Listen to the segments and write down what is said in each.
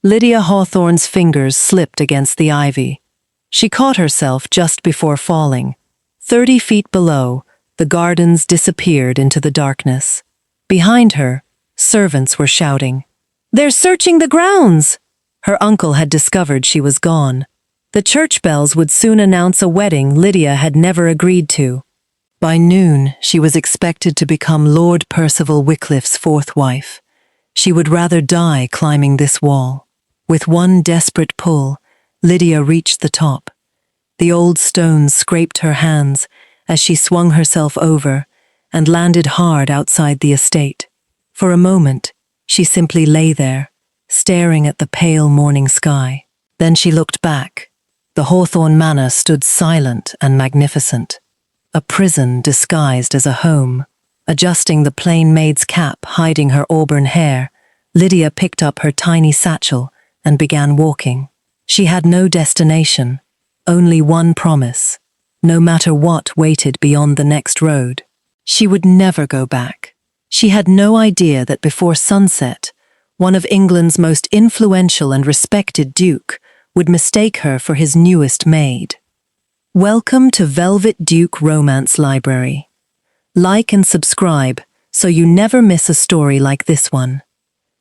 Lydia Hawthorne's fingers slipped against the ivy. She caught herself just before falling. 30 feet below, the gardens disappeared into the darkness. Behind her, servants were shouting, "They're searching the grounds!" Her uncle had discovered she was gone. The church bells would soon announce a wedding Lydia had never agreed to. By noon, she was expected to become Lord Percival Wycliffe's fourth wife. She would rather die climbing this wall. With one desperate pull, Lydia reached the top. The old stones scraped her hands as she swung herself over and landed hard outside the estate. For a moment, she simply lay there, staring at the pale morning sky. Then she looked back. The Hawthorne Manor stood silent and magnificent. A prison disguised as a home. Adjusting the plain maid's cap hiding her auburn hair, Lydia picked up her tiny satchel and began walking. She had no destination, only one promise. No matter what waited beyond the next road, she would never go back. She had no idea that before sunset, one of England's most influential and respected duke would mistake her for his newest maid. Welcome to Velvet Duke Romance Library. Like and subscribe so you never miss a story like this one.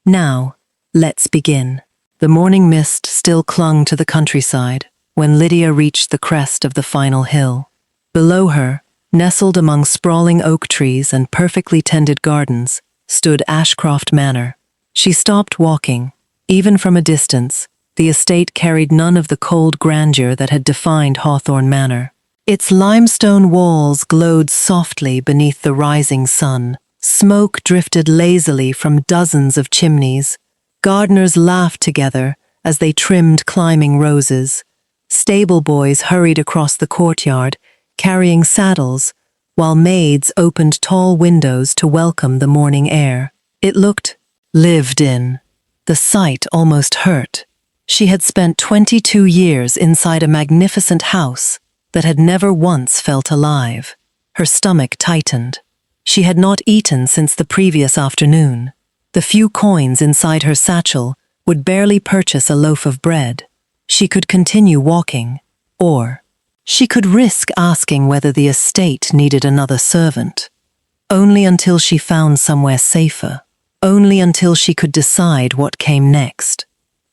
Now, let's begin. The morning mist still clung to the countryside when Lydia reached the crest of the final hill. Below her, nestled among sprawling oak trees and perfectly tended gardens, stood Ashcroft Manor. She stopped walking. Even from a distance, the estate carried none of the cold grandeur that had defined Hawthorne Manor. Its limestone walls glowed softly beneath the rising sun. Smoke drifted lazily from dozens of chimneys. Gardeners laughed together as they trimmed climbing roses. Stable boys hurried across the courtyard, carrying saddles, while maids opened tall windows to welcome the morning air. It looked lived in. The sight almost hurt. She had spent 22 years inside a magnificent house that had never once felt alive. Her stomach tightened. She had not eaten since the previous afternoon. The few coins inside her satchel would barely purchase a loaf of bread. She could continue walking, or she could risk asking whether the estate needed another servant. Only until she found somewhere safer. Only until she could decide what came next.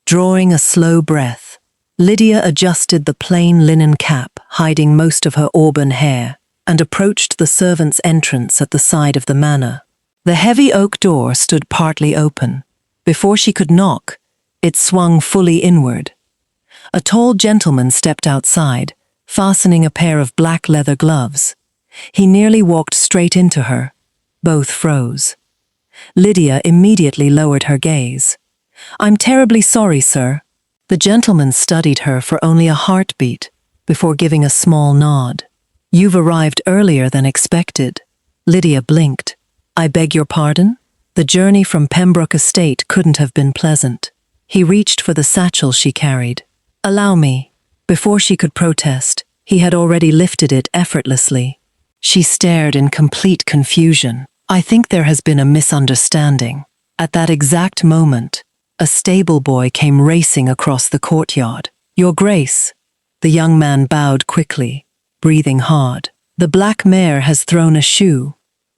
Drawing a slow breath, Lydia adjusted the plain linen cap hiding most of her auburn hair and approached the servants' entrance at the side of the manor. The heavy oak door stood partly open. Before she could knock, it swung fully inward. A tall gentleman stepped outside, fastening a pair of black leather gloves. He nearly walked straight into her. Both froze. Lydia immediately lowered her gaze. "I'm terribly sorry, sir." The gentleman studied her for only a heartbeat before giving a small nod. "You've arrived earlier than expected." Lydia blinked. "I beg your pardon?" The journey from Pembroke Estate couldn't have been pleasant. He reached for the satchel she carried. "Allow me." Before she could protest, he had already lifted it effortlessly. She stared in complete confusion. "I think there has been a misunderstanding." At that exact moment, a stable boy came racing across the courtyard. "Your Grace." The young man bowed quickly, breathing hard. "The black mare has thrown a shoe."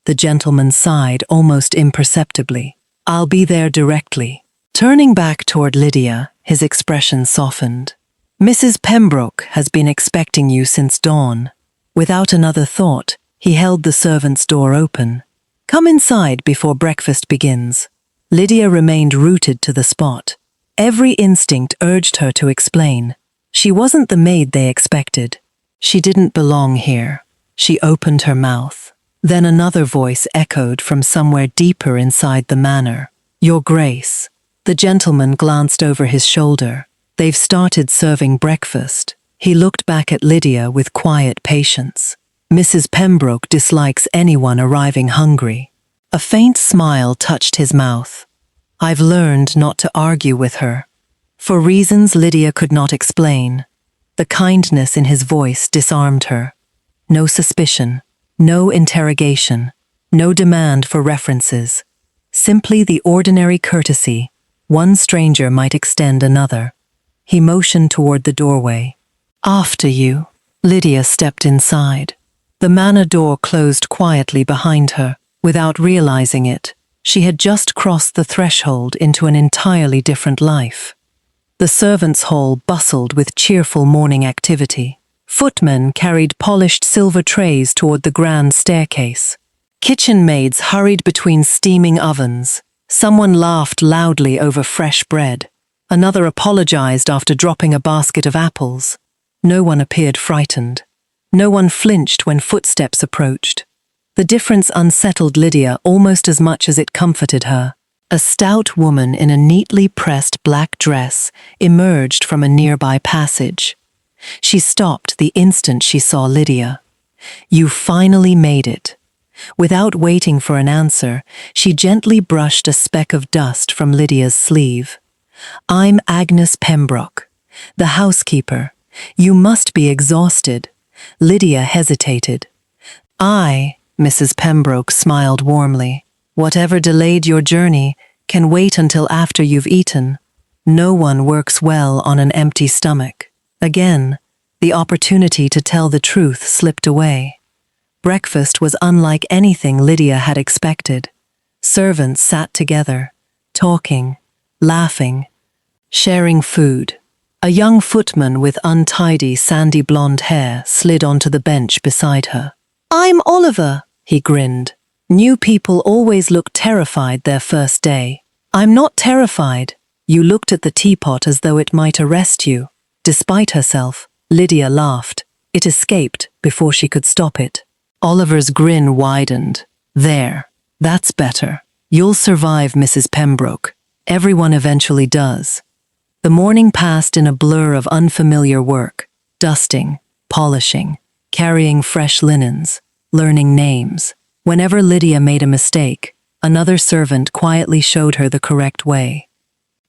The gentleman sighed almost imperceptibly. "I'll be there directly." Turning back toward Lydia, his expression softened. "Mrs. Pembroke has been expecting you since dawn." Without another thought, he held the servant's door open. "Come inside before breakfast begins." Lydia remained rooted to the spot. Every instinct urged her to explain. She wasn't the maid they expected. She didn't belong here. She opened her mouth. Then another voice echoed from somewhere deeper inside the manor. "Your Grace." The gentleman glanced over his shoulder. "They've started serving breakfast." He looked back at Lydia with quiet patience. "Mrs. Pembroke dislikes anyone arriving hungry." A faint smile touched his mouth. "I've learned not to argue with her." For reasons Lydia could not explain, the kindness in his voice disarmed her. No suspicion, no interrogation, no demand for references. Simply the ordinary courtesy, one stranger might extend another. He motioned toward the doorway. "After you." Lydia stepped inside. The manor door closed quietly behind her. Without realizing it, she had just crossed the threshold into an entirely different life. The servants' hall bustled with cheerful morning activity. Footmen carried polished silver trays toward the grand staircase. Kitchen maids hurried between steaming ovens. Someone laughed loudly over fresh bread. Another apologized after dropping a basket of apples. No one appeared frightened. No one flinched when footsteps approached. The difference unsettled Lydia almost as much as it comforted her. A stout woman in a neatly pressed black dress emerged from a nearby passage. She stopped the instant she saw Lydia. "You finally made it." Without waiting for an answer, she gently brushed a speck of dust from Lydia's sleeve. "I'm Agnes Pembroke, the housekeeper. You must be exhausted." Lydia hesitated. "I," Mrs. Pembroke smiled warmly, "whatever delayed your journey can wait until after you've eaten. No one works well on an empty stomach." Again, the opportunity to tell the truth slipped away. Breakfast was unlike anything Lydia had expected. Servants sat together, talking, laughing, sharing food. A young footman with untidy, sandy blonde hair slid onto the bench beside her. "I'm Oliver," he grinned. New people always look terrified their first day. "I'm not terrified." You looked at the teapot as though it might arrest you. Despite herself, Lydia laughed. It escaped before she could stop it. Oliver's grin widened. "There, that's better. You'll survive, Mrs. Pembroke. Everyone eventually does." The morning passed in a blur of unfamiliar work, dusting, polishing, carrying fresh linens, learning names. Whenever Lydia made a mistake, another servant quietly showed her the correct way.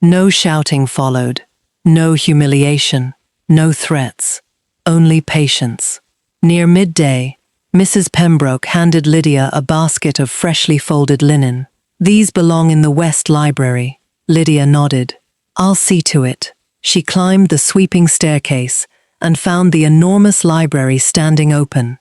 No shouting followed, no humiliation, no threats, only patience. Near midday, Mrs. Pembroke handed Lydia a basket of freshly folded linen. "These belong in the West Library." Lydia nodded. "I'll see to it." She climbed the sweeping staircase and found the enormous library standing open.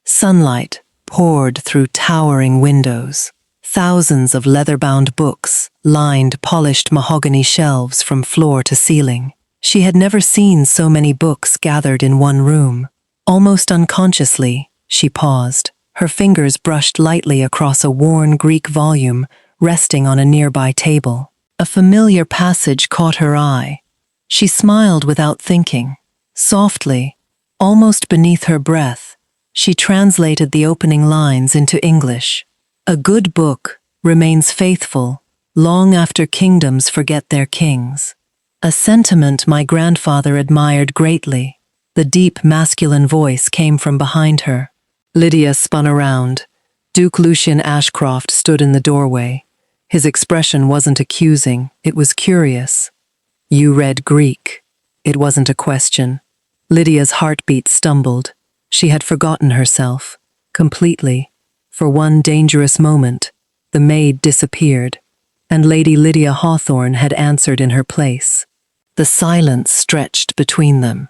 Sunlight poured through towering windows. Thousands of leather-bound books lined polished mahogany shelves from floor to ceiling. She had never seen so many books gathered in one room. Almost unconsciously, she paused. Her fingers brushed lightly across a worn Greek volume resting on a nearby table. A familiar passage caught her eye. She smiled without thinking. Softly, almost beneath her breath, she translated the opening lines into English. "A good book remains faithful long after kingdoms forget their kings." A sentiment my grandfather admired greatly. The deep masculine voice came from behind her. Lydia spun around. Duke Lucien Ashcroft stood in the doorway. His expression wasn't accusing, it was curious. "You read Greek." It wasn't a question. Lydia's heartbeat stumbled. She had forgotten herself, completely. For one dangerous moment, the maid disappeared, and Lady Lydia Hawthorne had answered in her place. The silence stretched between them.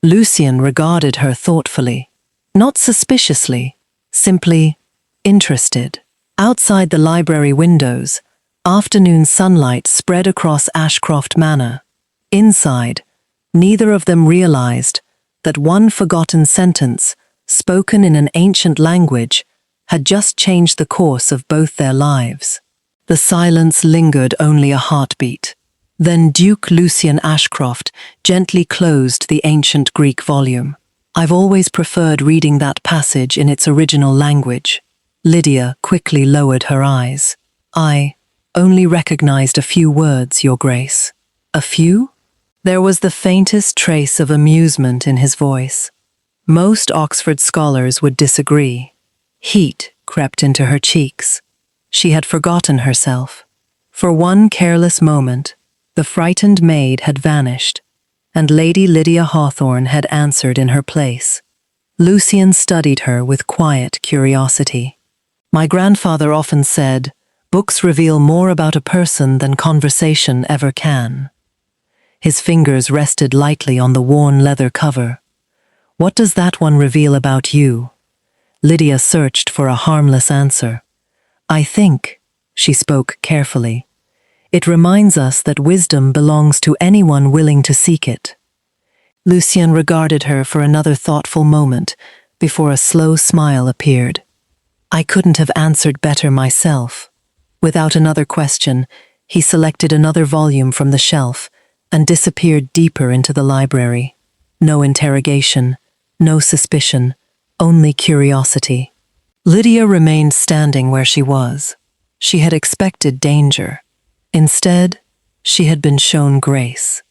Lucien regarded her thoughtfully, not suspiciously, simply interested. Outside the library windows, afternoon sunlight spread across Ashcroft Manor. Inside, neither of them realized that one forgotten sentence, spoken in an ancient language, had just changed the course of both their lives. The silence lingered only a heartbeat. Then Duke Lucien Ashcroft gently closed the ancient Greek volume. "I've always preferred reading that passage in its original language." Lydia quickly lowered her eyes. "I only recognized a few words, Your Grace." "A few?" There was the faintest trace of amusement in his voice. Most Oxford scholars would disagree. Heat crept into her cheeks. She had forgotten herself. For one careless moment, the frightened maid had vanished, and Lady Lydia Hawthorne had answered in her place. Lucien studied her with quiet curiosity. "My grandfather often said, Books reveal more about a person than conversation ever can. His fingers rested lightly on the worn leather cover. What does that one reveal about you? Lydia searched for a harmless answer. I think, she spoke carefully, it reminds us that wisdom belongs to anyone willing to seek it. Lucien regarded her for another thoughtful moment before a slow smile appeared. I couldn't have answered better myself. Without another question, he selected another volume from the shelf and disappeared deeper into the library. No interrogation, no suspicion, only curiosity. Lydia remained standing where she was. She had expected danger. Instead, she had been shown grace.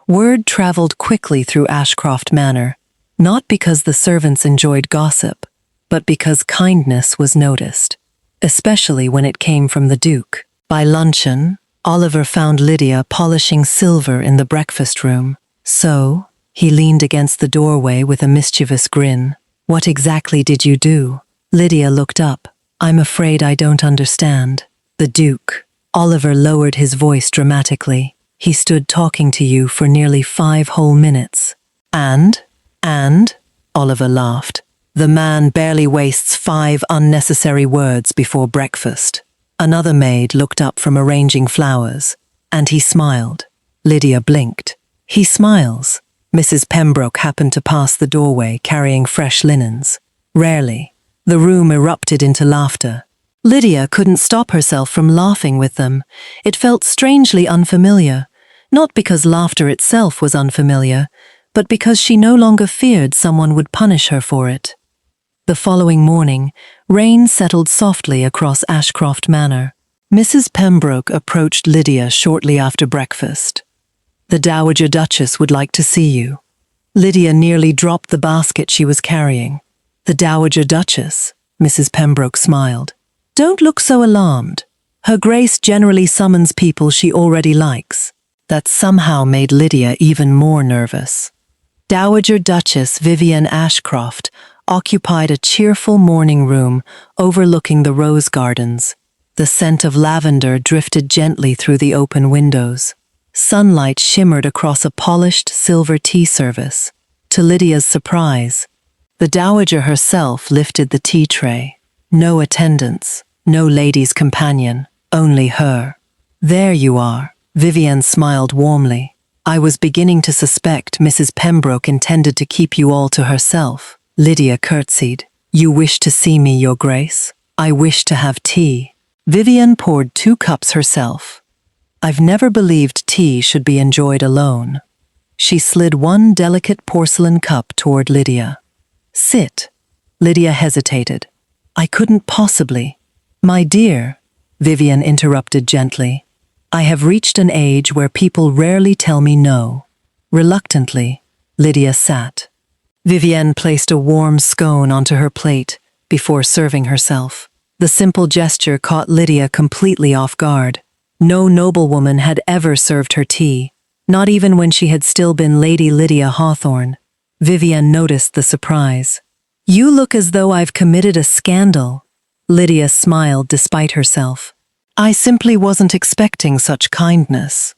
Word traveled quickly through Ashcroft Manor, not because the servants enjoyed gossip, but because kindness was noticed, especially when it came from the Duke. By luncheon, Oliver found Lydia polishing silver in the breakfast room. So, he leaned against the doorway with a mischievous grin. What exactly did you do? Lydia looked up. I'm afraid I don't understand. The Duke. Oliver lowered his voice dramatically. He stood talking to you for nearly 5 whole minutes. And? Oliver laughed. The man barely wastes 5 unnecessary words before breakfast. Another maid looked up from arranging flowers, and he smiled. Lydia blinked. He smiles. Mrs. Pembroke happened to pass the doorway carrying fresh linens. Rarely. The room erupted into laughter. Lydia couldn't stop herself from laughing with them. It felt strangely unfamiliar, not because laughter itself was unfamiliar, but because she no longer feared someone would punish her for it. The following morning, rain settled softly across Ashcroft Manor. Mrs. Pembroke approached Lydia shortly after breakfast. The Dowager Duchess would like to see you. Lydia nearly dropped the basket she was carrying. The Dowager Duchess, Mrs. Pembroke smiled. Don't look so alarmed. Her Grace generally summons people she already likes. That somehow made Lydia even more nervous. Dowager Duchess Vivian Ashcroft occupied a cheerful morning room overlooking the rose gardens. The scent of lavender drifted gently through the open windows. Sunlight shimmered across a polished silver tea service. To Lydia's surprise, the Dowager herself lifted the tea tray. No attendants, no lady's companion, only her. There you are, Vivian smiled warmly. I was beginning to suspect Mrs. Pembroke intended to keep you all to herself. Lydia curtsied. You wish to see me, Your Grace? I wish to have tea. Vivian poured 2 cups herself. I've never believed tea should be enjoyed alone. She slid 1 delicate porcelain cup toward Lydia. Sit. Lydia hesitated. I couldn't possibly. My dear, Vivian interrupted gently. I have reached an age where people rarely tell me no. Reluctantly, Lydia sat. Vivienne placed a warm scone onto her plate before serving herself. The simple gesture caught Lydia completely off guard. No noblewoman had ever served her tea, not even when she had still been Lady Lydia Hawthorne. Vivienne noticed the surprise. You look as though I've committed a scandal. Lydia smiled despite herself. I simply wasn't expecting such kindness.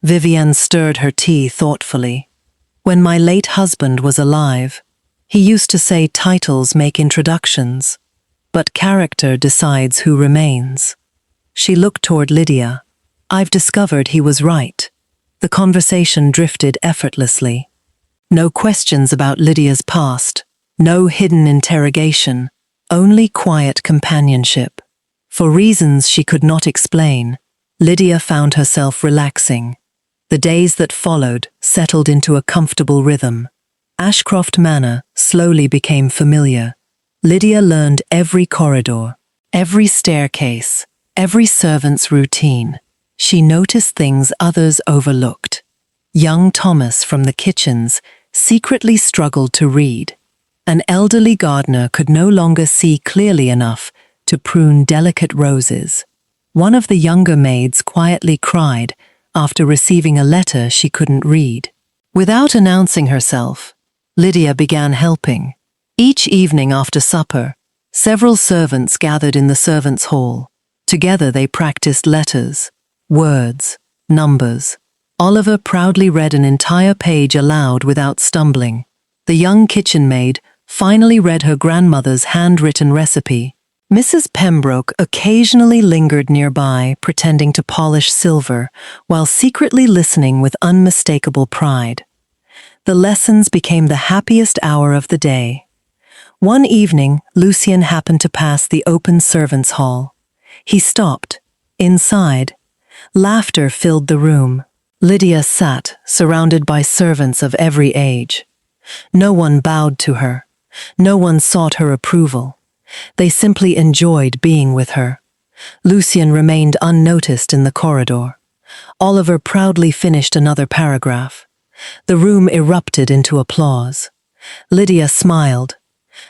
Vivienne stirred her tea thoughtfully. When my late husband was alive, he used to say titles make introductions, but character decides who remains. She looked toward Lydia. I've discovered he was right. The conversation drifted effortlessly. No questions about Lydia's past. No hidden interrogation, only quiet companionship. For reasons she could not explain, Lydia found herself relaxing. The days that followed settled into a comfortable rhythm. Ashcroft Manor slowly became familiar. Lydia learned every corridor, every staircase, every servant's routine. She noticed things others overlooked. Young Thomas from the kitchens secretly struggled to read. An elderly gardener could no longer see clearly enough to prune delicate roses. One of the younger maids quietly cried after receiving a letter she couldn't read. Without announcing herself, Lydia began helping. Each evening after supper, several servants gathered in the servants' hall. Together they practiced letters, words, numbers. Oliver proudly read an entire page aloud without stumbling. The young kitchen maid finally read her grandmother's handwritten recipe. Mrs. Pembroke occasionally lingered nearby, pretending to polish silver, while secretly listening with unmistakable pride. The lessons became the happiest hour of the day. One evening, Lucien happened to pass the open servants' hall. He stopped. Inside, laughter filled the room. Lydia sat, surrounded by servants of every age. No one bowed to her. No one sought her approval. They simply enjoyed being with her. Lucien remained unnoticed in the corridor. Oliver proudly finished another paragraph. The room erupted into applause. Lydia smiled,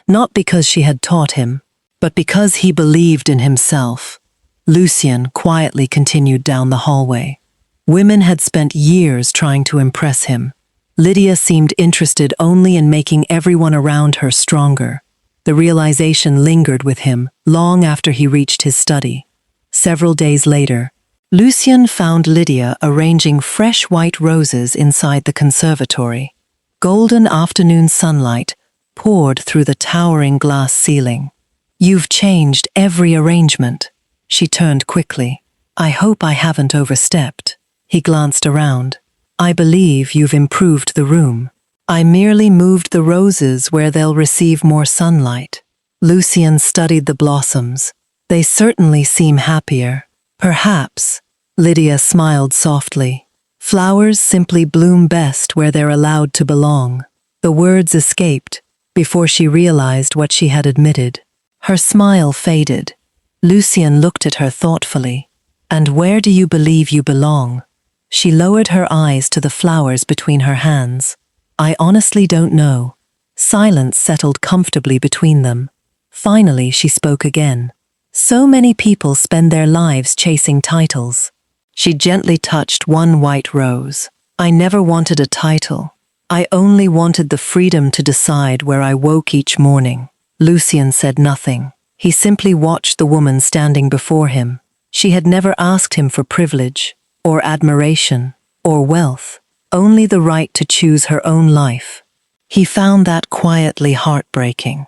not because she had taught him, but because he believed in himself. Lucien quietly continued down the hallway. Women had spent years trying to impress him. Lydia seemed interested only in making everyone around her stronger. The realization lingered with him long after he reached his study. Several days later, Lucien found Lydia arranging fresh white roses inside the conservatory. Golden afternoon sunlight poured through the towering glass ceiling. "You've changed every arrangement." She turned quickly. "I hope I haven't overstepped." He glanced around. "I believe you've improved the room." "I merely moved the roses where they'll receive more sunlight." Lucien studied the blossoms. "They certainly seem happier." "Perhaps," Lydia smiled softly. "Flowers simply bloom best where they're allowed to belong." The words escaped before she realized what she had admitted. Her smile faded. Lucien looked at her thoughtfully. "And where do you believe you belong?" She lowered her eyes to the flowers between her hands. "I honestly don't know." Silence settled comfortably between them. Finally, she spoke again. "So many people spend their lives chasing titles." She gently touched one white rose. "I never wanted a title. I only wanted the freedom to decide where I woke each morning." Lucien said nothing. He simply watched the woman standing before him. She had never asked him for privilege, or admiration, or wealth, only the right to choose her own life. He found that quietly heartbreaking.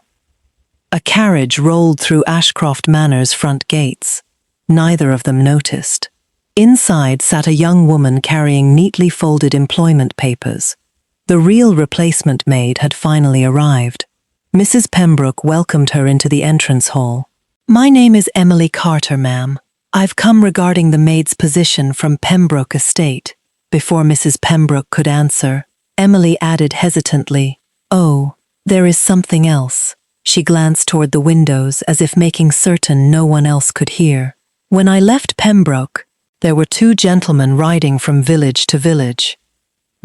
A carriage rolled through Ashcroft Manor's front gates. Neither of them noticed. Inside sat a young woman carrying neatly folded employment papers. The real replacement maid had finally arrived. Mrs. Pembroke welcomed her into the entrance hall. "My name is Emily Carter, ma'am. I've come regarding the maid's position from Pembroke Estate." Before Mrs. Pembroke could answer, Emily added hesitantly, "Oh, there is something else." She glanced toward the windows as if making certain no one else could hear. "When I left Pembroke, there were 2 gentlemen riding from village to village."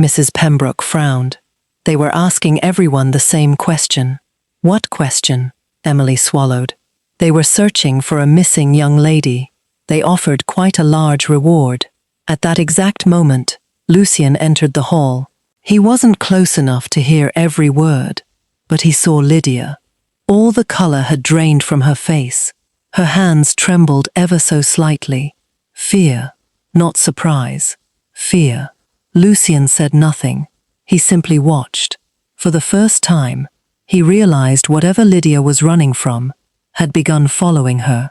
Mrs. Pembroke frowned. They were asking everyone the same question. "What question?" Emily swallowed. "They were searching for a missing young lady. They offered quite a large reward." At that exact moment, Lucien entered the hall. He wasn't close enough to hear every word, but he saw Lydia. All the color had drained from her face. Her hands trembled ever so slightly. Fear, not surprise. Fear. Lucien said nothing. He simply watched. For the first time, he realized whatever Lydia was running from had begun following her.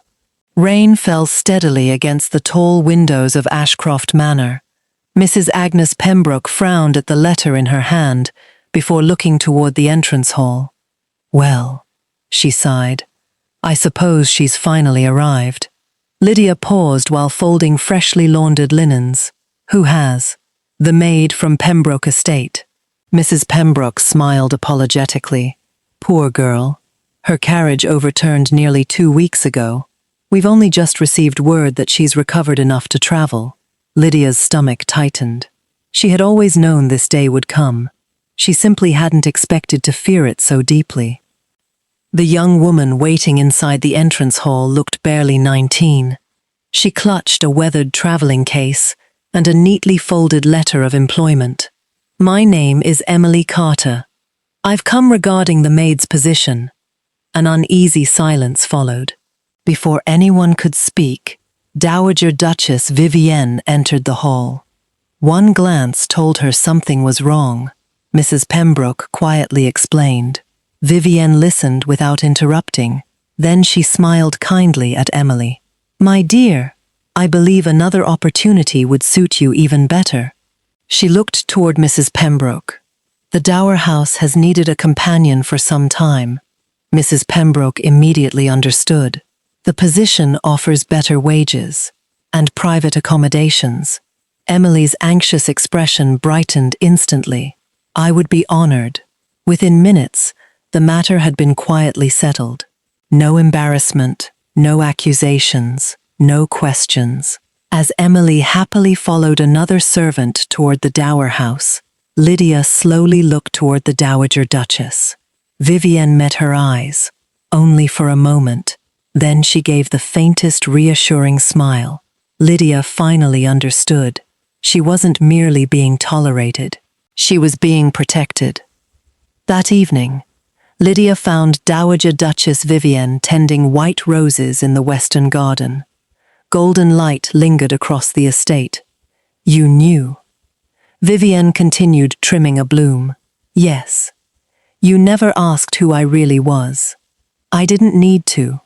Rain fell steadily against the tall windows of Ashcroft Manor. Mrs. Agnes Pembroke frowned at the letter in her hand before looking toward the entrance hall. "Well," she sighed, "I suppose she's finally arrived." Lydia paused while folding freshly laundered linens. "Who has?" "The maid from Pembroke Estate." Mrs. Pembroke smiled apologetically. "Poor girl. Her carriage overturned nearly 2 weeks ago. We've only just received word that she's recovered enough to travel." Lydia's stomach tightened. She had always known this day would come. She simply hadn't expected to fear it so deeply. The young woman waiting inside the entrance hall looked barely 19. She clutched a weathered traveling case and a neatly folded letter of employment. "My name is Emily Carter. I've come regarding the maid's position." An uneasy silence followed. Before anyone could speak, Dowager Duchess Vivienne entered the hall. One glance told her something was wrong. Mrs. Pembroke quietly explained. Vivienne listened without interrupting. Then she smiled kindly at Emily. "My dear, I believe another opportunity would suit you even better." She looked toward Mrs. Pembroke. "The Dower House has needed a companion for some time." Mrs. Pembroke immediately understood. "The position offers better wages and private accommodations." Emily's anxious expression brightened instantly. "I would be honored." Within minutes, the matter had been quietly settled. No embarrassment, no accusations, no questions. As Emily happily followed another servant toward the Dower House, Lydia slowly looked toward the Dowager Duchess. Vivienne met her eyes, only for a moment. Then she gave the faintest reassuring smile. Lydia finally understood. She wasn't merely being tolerated. She was being protected. That evening, Lydia found Dowager Duchess Vivienne tending white roses in the western garden. Golden light lingered across the estate. "You knew." Vivienne continued trimming a bloom. "Yes. You never asked who I really was." "I didn't need to."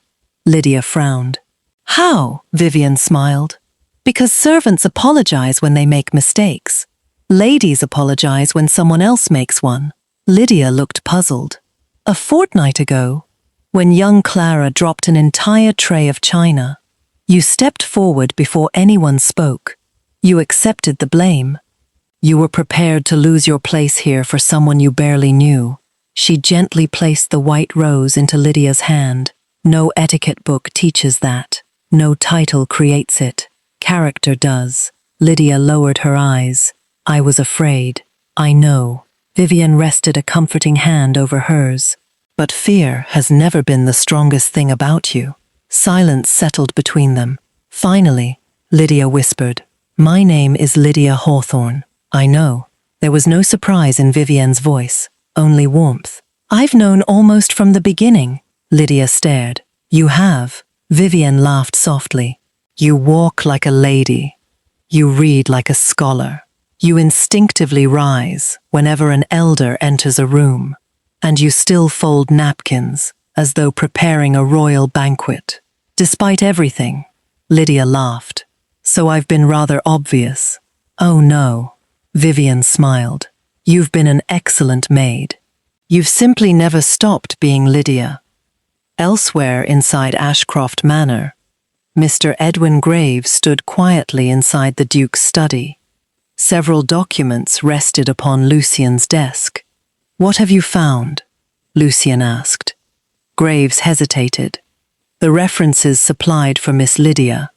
Lydia frowned. "How?" Vivienne smiled. "Because servants apologize when they make mistakes. Ladies apologize when someone else makes one." Lydia looked puzzled. "A fortnight ago, when young Clara dropped an entire tray of china, you stepped forward before anyone spoke. You accepted the blame. You were prepared to lose your place here for someone you barely knew." She gently placed the white rose into Lydia's hand. "No etiquette book teaches that. No title creates it. Character does." Lydia lowered her eyes. "I was afraid." "I know." Vivienne rested a comforting hand over hers. "But fear has never been the strongest thing about you." Silence settled between them. Finally, Lydia whispered, "My name is Lydia Hawthorne." "I know." There was no surprise in Vivienne's voice, only warmth. "I've known almost from the beginning." Lydia stared. "You have?" Vivienne laughed softly. "You walk like a lady. You read like a scholar. You instinctively rise whenever an elder enters a room. And you still fold napkins, as though preparing a royal banquet. Despite everything." Lydia laughed. "So I've been rather obvious." "Oh no." Vivienne smiled. "You've been an excellent maid. You've simply never stopped being Lydia." Elsewhere inside Ashcroft Manor, Mr. Edwin Graves stood quietly inside the Duke's study. Several documents rested upon Lucien's desk. "What have you found?" Lucien asked. Graves hesitated. "The references supplied for Miss Lydia.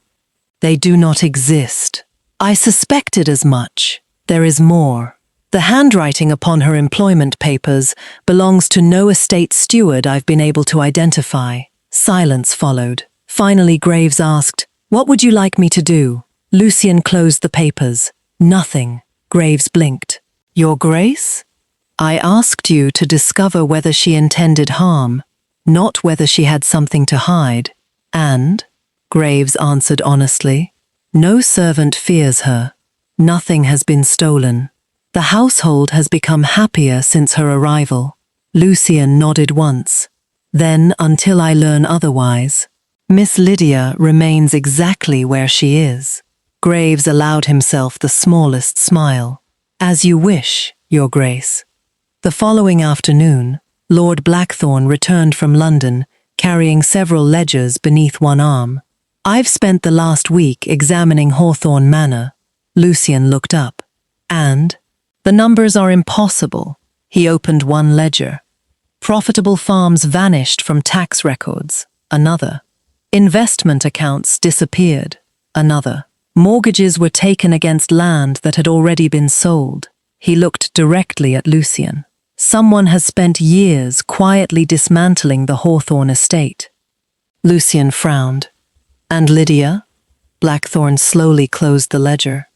They do not exist." "I suspected as much. There is more. The handwriting upon her employment papers belongs to no estate steward I've been able to identify." Silence followed. Finally, Graves asked, "What would you like me to do?" Lucien closed the papers. "Nothing." Graves blinked. "Your Grace? I asked you to discover whether she intended harm, not whether she had something to hide." "And?" Graves answered honestly. "No servant fears her. Nothing has been stolen. The household has become happier since her arrival." Lucien nodded once. "Then, until I learn otherwise, Miss Lydia remains exactly where she is." Graves allowed himself the smallest smile. "As you wish, Your Grace." The following afternoon, Lord Blackthorne returned from London, carrying several ledgers beneath one arm. "I've spent the last week examining Hawthorne Manor." Lucien looked up. "And?" "The numbers are impossible." He opened one ledger. "Profitable farms vanished from tax records." Another. "Investment accounts disappeared." Another. "Mortgages were taken against land that had already been sold." He looked directly at Lucien. "Someone has spent years quietly dismantling the Hawthorne estate." Lucien frowned. "And Lydia?" Blackthorne slowly closed the ledger.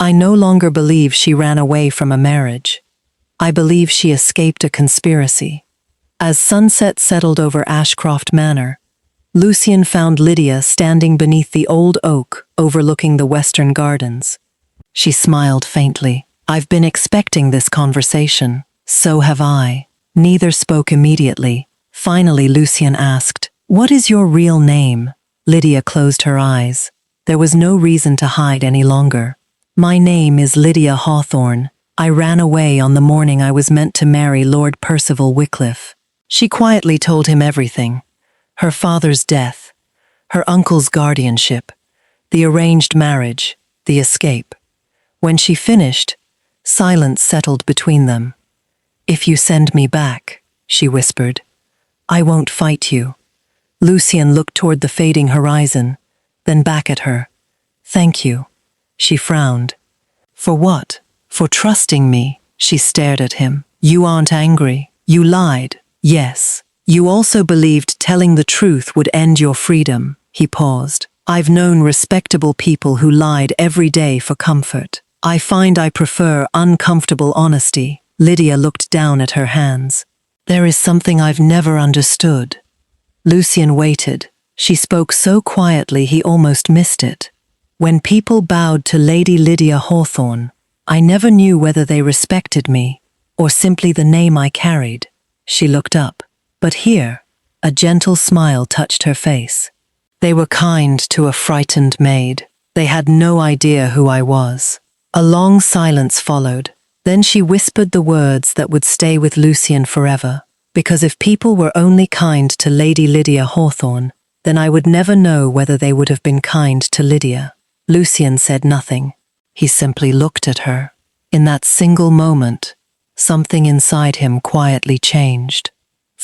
"I no longer believe she ran away from a marriage. I believe she escaped a conspiracy." As sunset settled over Ashcroft Manor, Lucien found Lydia standing beneath the old oak overlooking the western gardens. She smiled faintly. "I've been expecting this conversation." "So have I." Neither spoke immediately. Finally, Lucien asked, "What is your real name?" Lydia closed her eyes. There was no reason to hide any longer. "My name is Lydia Hawthorne. I ran away on the morning I was meant to marry Lord Percival Wycliffe." She quietly told him everything. Her father's death, her uncle's guardianship, the arranged marriage, the escape. When she finished, silence settled between them. "If you send me back," she whispered, "I won't fight you." Lucien looked toward the fading horizon, then back at her. "Thank you." She frowned. "For what?" "For trusting me." She stared at him. "You aren't angry. You lied." "Yes. You also believed telling the truth would end your freedom." He paused. "I've known respectable people who lied every day for comfort. I find I prefer uncomfortable honesty." Lydia looked down at her hands. "There is something I've never understood." Lucien waited. She spoke so quietly he almost missed it. "When people bowed to Lady Lydia Hawthorne, I never knew whether they respected me or simply the name I carried." She looked up. But here, a gentle smile touched her face. "They were kind to a frightened maid. They had no idea who I was." A long silence followed. Then she whispered the words that would stay with Lucien forever. "Because if people were only kind to Lady Lydia Hawthorne, then I would never know whether they would have been kind to Lydia." Lucien said nothing. He simply looked at her. In that single moment, something inside him quietly changed.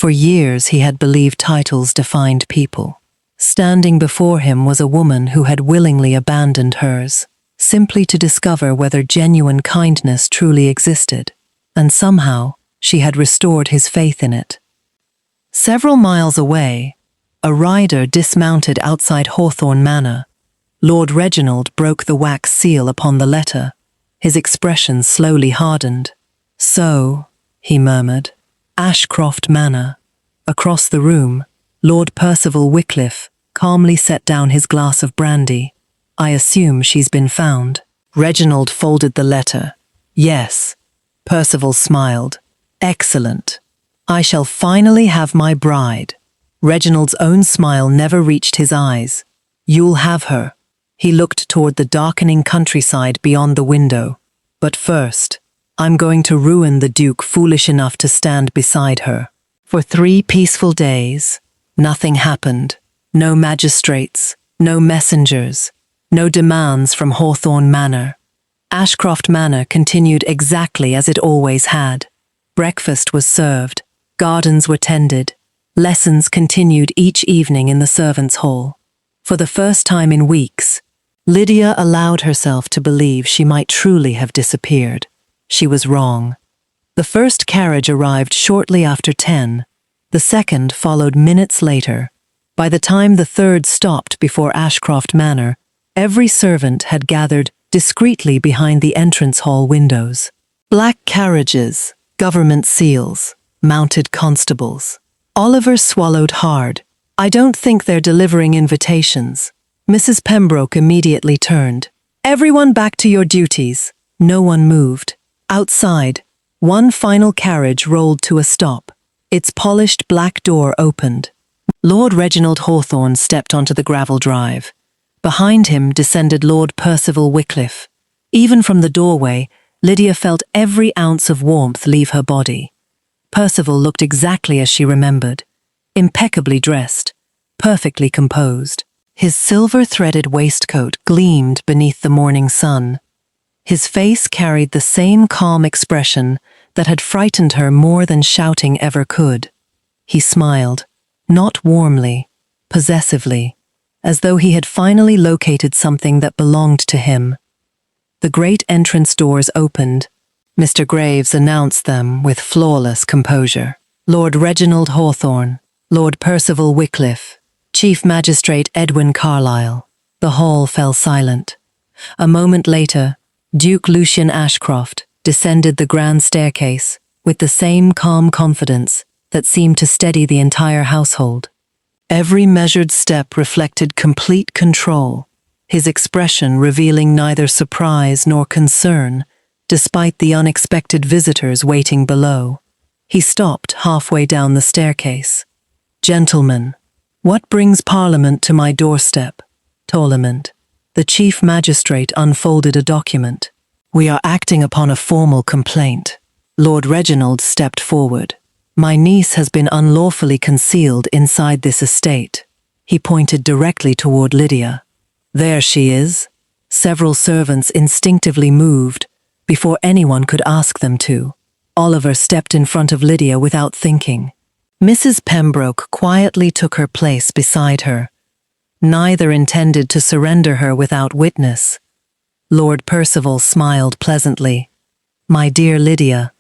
For years he had believed titles defined people. Standing before him was a woman who had willingly abandoned hers, simply to discover whether genuine kindness truly existed, and somehow she had restored his faith in it. Several miles away, a rider dismounted outside Hawthorne Manor. Lord Reginald broke the wax seal upon the letter. His expression slowly hardened. "So," he murmured, "Ashcroft Manor." Across the room, Lord Percival Wycliffe calmly set down his glass of brandy. "I assume she's been found." Reginald folded the letter. "Yes." Percival smiled. "Excellent. I shall finally have my bride." Reginald's own smile never reached his eyes. "You'll have her." He looked toward the darkening countryside beyond the window. "But first, I'm going to ruin the Duke foolish enough to stand beside her." For 3 peaceful days, nothing happened. No magistrates, no messengers, no demands from Hawthorne Manor. Ashcroft Manor continued exactly as it always had. Breakfast was served, gardens were tended, lessons continued each evening in the servants' hall. For the first time in weeks, Lydia allowed herself to believe she might truly have disappeared. She was wrong. The first carriage arrived shortly after 10. The second followed minutes later. By the time the third stopped before Ashcroft Manor, every servant had gathered discreetly behind the entrance hall windows. Black carriages, government seals, mounted constables. Oliver swallowed hard. "I don't think they're delivering invitations." Mrs. Pembroke immediately turned. "Everyone back to your duties." No one moved. Outside, one final carriage rolled to a stop. Its polished black door opened. Lord Reginald Hawthorne stepped onto the gravel drive. Behind him descended Lord Percival Wycliffe. Even from the doorway, Lydia felt every ounce of warmth leave her body. Percival looked exactly as she remembered. Impeccably dressed, perfectly composed. His silver-threaded waistcoat gleamed beneath the morning sun. His face carried the same calm expression that had frightened her more than shouting ever could. He smiled, not warmly, possessively, as though he had finally located something that belonged to him. The great entrance doors opened. Mr. Graves announced them with flawless composure. Lord Reginald Hawthorne, Lord Percival Wycliffe, Chief Magistrate Edwin Carlyle. The hall fell silent. A moment later, Duke Lucien Ashcroft descended the grand staircase with the same calm confidence that seemed to steady the entire household. Every measured step reflected complete control, his expression revealing neither surprise nor concern, despite the unexpected visitors waiting below. He stopped halfway down the staircase. "Gentlemen, what brings Parliament to my doorstep?" Parliament. The Chief Magistrate unfolded a document. "We are acting upon a formal complaint." Lord Reginald stepped forward. "My niece has been unlawfully concealed inside this estate." He pointed directly toward Lydia. "There she is." Several servants instinctively moved before anyone could ask them to. Oliver stepped in front of Lydia without thinking. Mrs. Pembroke quietly took her place beside her. Neither intended to surrender her without witness. Lord Percival smiled pleasantly. "My dear Lydia,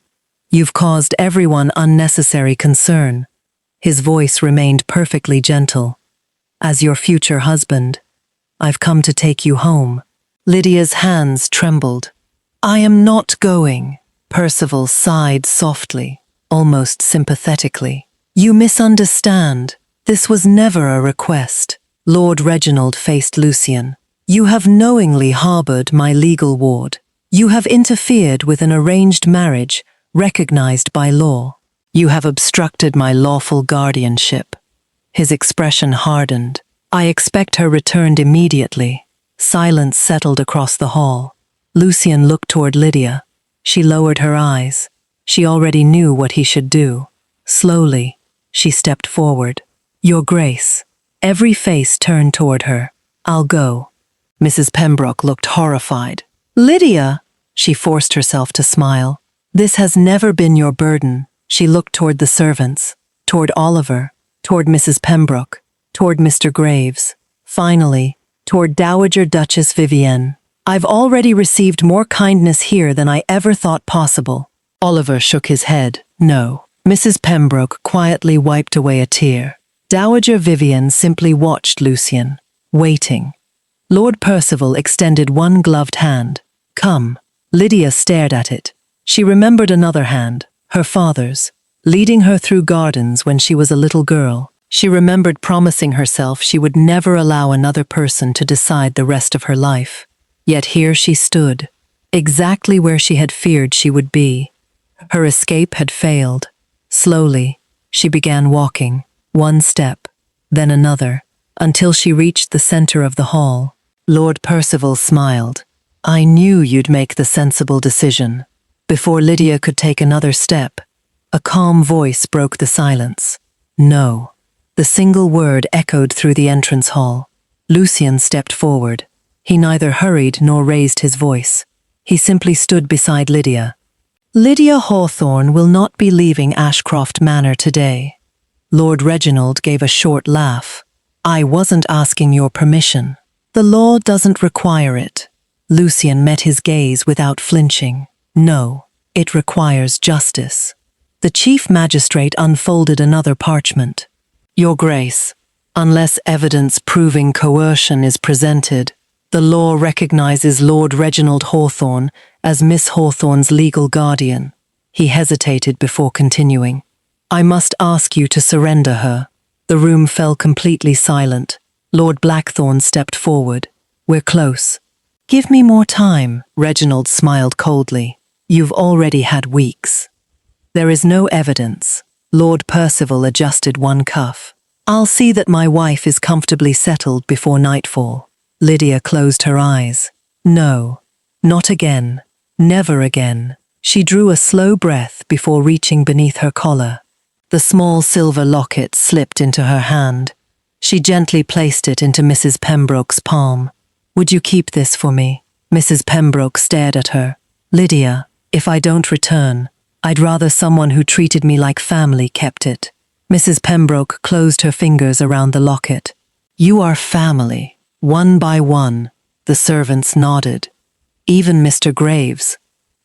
you've caused everyone unnecessary concern." His voice remained perfectly gentle. "As your future husband, I've come to take you home." Lydia's hands trembled. "I am not going." Percival sighed softly, almost sympathetically. "You misunderstand. This was never a request." Lord Reginald faced Lucien. "You have knowingly harbored my legal ward. You have interfered with an arranged marriage recognized by law. You have obstructed my lawful guardianship." His expression hardened. "I expect her returned immediately." Silence settled across the hall. Lucien looked toward Lydia. She lowered her eyes. She already knew what he should do. Slowly, she stepped forward. "Your Grace." Every face turned toward her. "I'll go." Mrs. Pembroke looked horrified. "Lydia!" She forced herself to smile. "This has never been your burden." She looked toward the servants, toward Oliver, toward Mrs. Pembroke, toward Mr. Graves, finally, toward Dowager Duchess Vivienne. "I've already received more kindness here than I ever thought possible." Oliver shook his head. "No." Mrs. Pembroke quietly wiped away a tear. Dowager Vivienne simply watched Lucien, waiting. Lord Percival extended one gloved hand. "Come." Lydia stared at it. She remembered another hand, her father's, leading her through gardens when she was a little girl. She remembered promising herself she would never allow another person to decide the rest of her life. Yet here she stood, exactly where she had feared she would be. Her escape had failed. Slowly, she began walking, one step, then another, until she reached the center of the hall. Lord Percival smiled. "I knew you'd make the sensible decision." Before Lydia could take another step, a calm voice broke the silence. "No." The single word echoed through the entrance hall. Lucien stepped forward. He neither hurried nor raised his voice. He simply stood beside Lydia. "Lydia Hawthorne will not be leaving Ashcroft Manor today." Lord Reginald gave a short laugh. "I wasn't asking your permission. The law doesn't require it." Lucien met his gaze without flinching. "No, it requires justice." The Chief Magistrate unfolded another parchment. "Your Grace, unless evidence proving coercion is presented, the law recognizes Lord Reginald Hawthorne as Miss Hawthorne's legal guardian." He hesitated before continuing. "I must ask you to surrender her." The room fell completely silent. Lord Blackthorne stepped forward. "We're close." "Give me more time," Reginald smiled coldly. "You've already had weeks." "There is no evidence." Lord Percival adjusted one cuff. "I'll see that my wife is comfortably settled before nightfall." Lydia closed her eyes. "No, not again. Never again." She drew a slow breath before reaching beneath her collar. The small silver locket slipped into her hand. She gently placed it into Mrs. Pembroke's palm. "Would you keep this for me?" Mrs. Pembroke stared at her. "Lydia, if I don't return, I'd rather someone who treated me like family kept it." Mrs. Pembroke closed her fingers around the locket. "You are family." One by one, the servants nodded. Even Mr. Graves.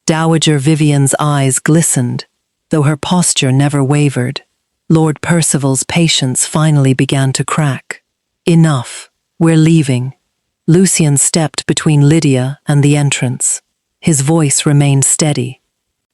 Dowager Vivienne's eyes glistened, though her posture never wavered. Lord Percival's patience finally began to crack. "Enough. We're leaving." Lucien stepped between Lydia and the entrance. His voice remained steady.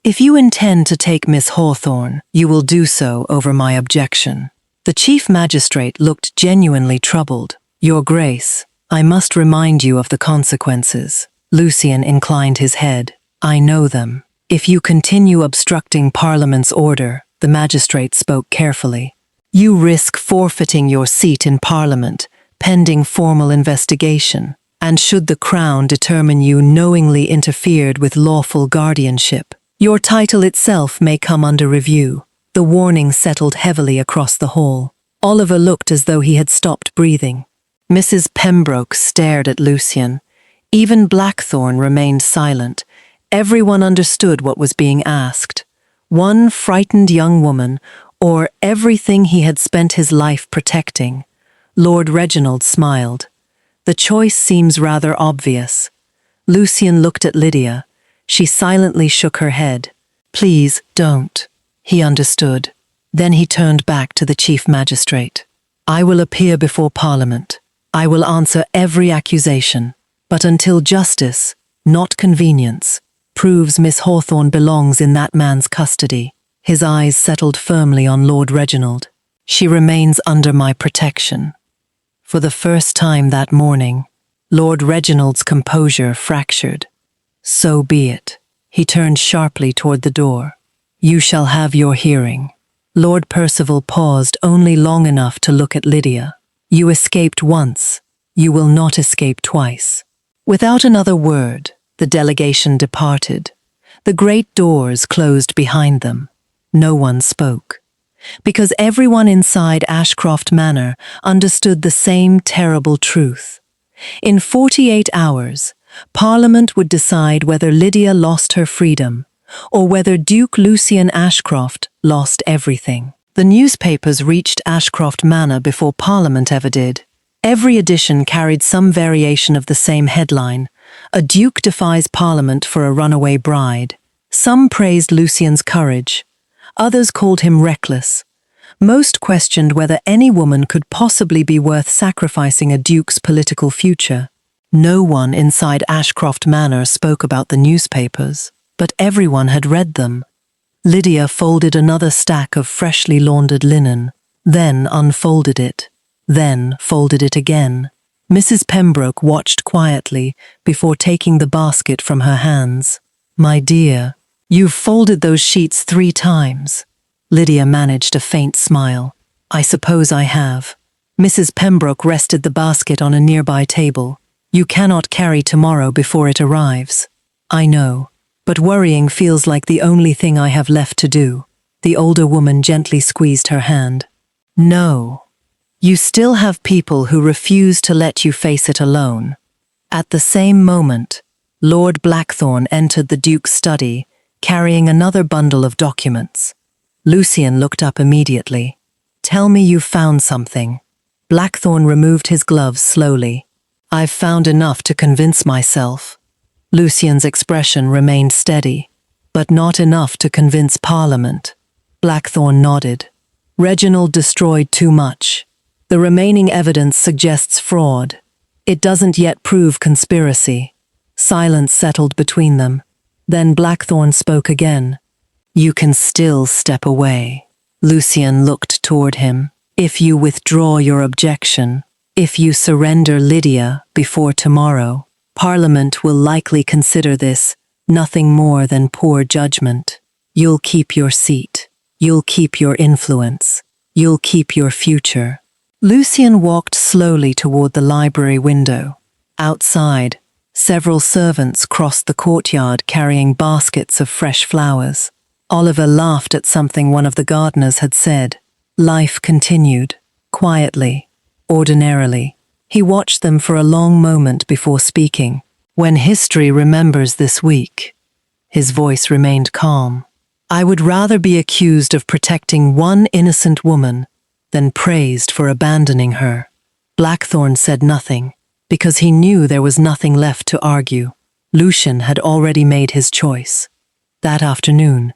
"If you intend to take Miss Hawthorne, you will do so over my objection." The chief magistrate looked genuinely troubled. Your Grace, I must remind you of the consequences. Lucien inclined his head. I know them. If you continue obstructing Parliament's order, the magistrate spoke carefully, you risk forfeiting your seat in Parliament, pending formal investigation, and should the Crown determine you knowingly interfered with lawful guardianship, your title itself may come under review. The warning settled heavily across the hall. Oliver looked as though he had stopped breathing. Mrs. Pembroke stared at Lucien. Even Blackthorne remained silent. Everyone understood what was being asked. One frightened young woman, or everything he had spent his life protecting. Lord Reginald smiled. The choice seems rather obvious. Lucien looked at Lydia. She silently shook her head. Please, don't. He understood. Then he turned back to the chief magistrate. I will appear before Parliament. I will answer every accusation. But until justice, not convenience, proves Miss Hawthorne belongs in that man's custody. His eyes settled firmly on Lord Reginald. She remains under my protection. For the first time that morning, Lord Reginald's composure fractured. So be it. He turned sharply toward the door. You shall have your hearing. Lord Percival paused only long enough to look at Lydia. You escaped once. You will not escape twice. Without another word, the delegation departed. The great doors closed behind them. No one spoke. Because everyone inside Ashcroft Manor understood the same terrible truth. In 48 hours, Parliament would decide whether Lydia lost her freedom, or whether Duke Lucien Ashcroft lost everything. The newspapers reached Ashcroft Manor before Parliament ever did. Every edition carried some variation of the same headline: A Duke defies Parliament for a runaway bride. Some praised Lucien's courage. Others called him reckless. Most questioned whether any woman could possibly be worth sacrificing a duke's political future. No one inside Ashcroft Manor spoke about the newspapers, but everyone had read them. Lydia folded another stack of freshly laundered linen, then unfolded it, then folded it again. Mrs. Pembroke watched quietly before taking the basket from her hands. My dear, you've folded those sheets 3 times. Lydia managed a faint smile. I suppose I have. Mrs. Pembroke rested the basket on a nearby table. You cannot carry tomorrow before it arrives. I know, but worrying feels like the only thing I have left to do. The older woman gently squeezed her hand. No. You still have people who refuse to let you face it alone. At the same moment, Lord Blackthorne entered the Duke's study, carrying another bundle of documents. Lucien looked up immediately. Tell me you've found something. Blackthorne removed his gloves slowly. I've found enough to convince myself. Lucien's expression remained steady, but not enough to convince Parliament. Blackthorne nodded. Reginald destroyed too much. The remaining evidence suggests fraud. It doesn't yet prove conspiracy. Silence settled between them. Then Blackthorne spoke again. You can still step away. Lucien looked toward him. If you withdraw your objection, if you surrender Lydia before tomorrow, Parliament will likely consider this nothing more than poor judgment. You'll keep your seat. You'll keep your influence. You'll keep your future. Lucien walked slowly toward the library window. Outside, several servants crossed the courtyard carrying baskets of fresh flowers. Oliver laughed at something one of the gardeners had said. Life continued, quietly, ordinarily. He watched them for a long moment before speaking. When history remembers this week, his voice remained calm. I would rather be accused of protecting one innocent woman than praised for abandoning her. Blackthorne said nothing, because he knew there was nothing left to argue. Lucien had already made his choice. That afternoon,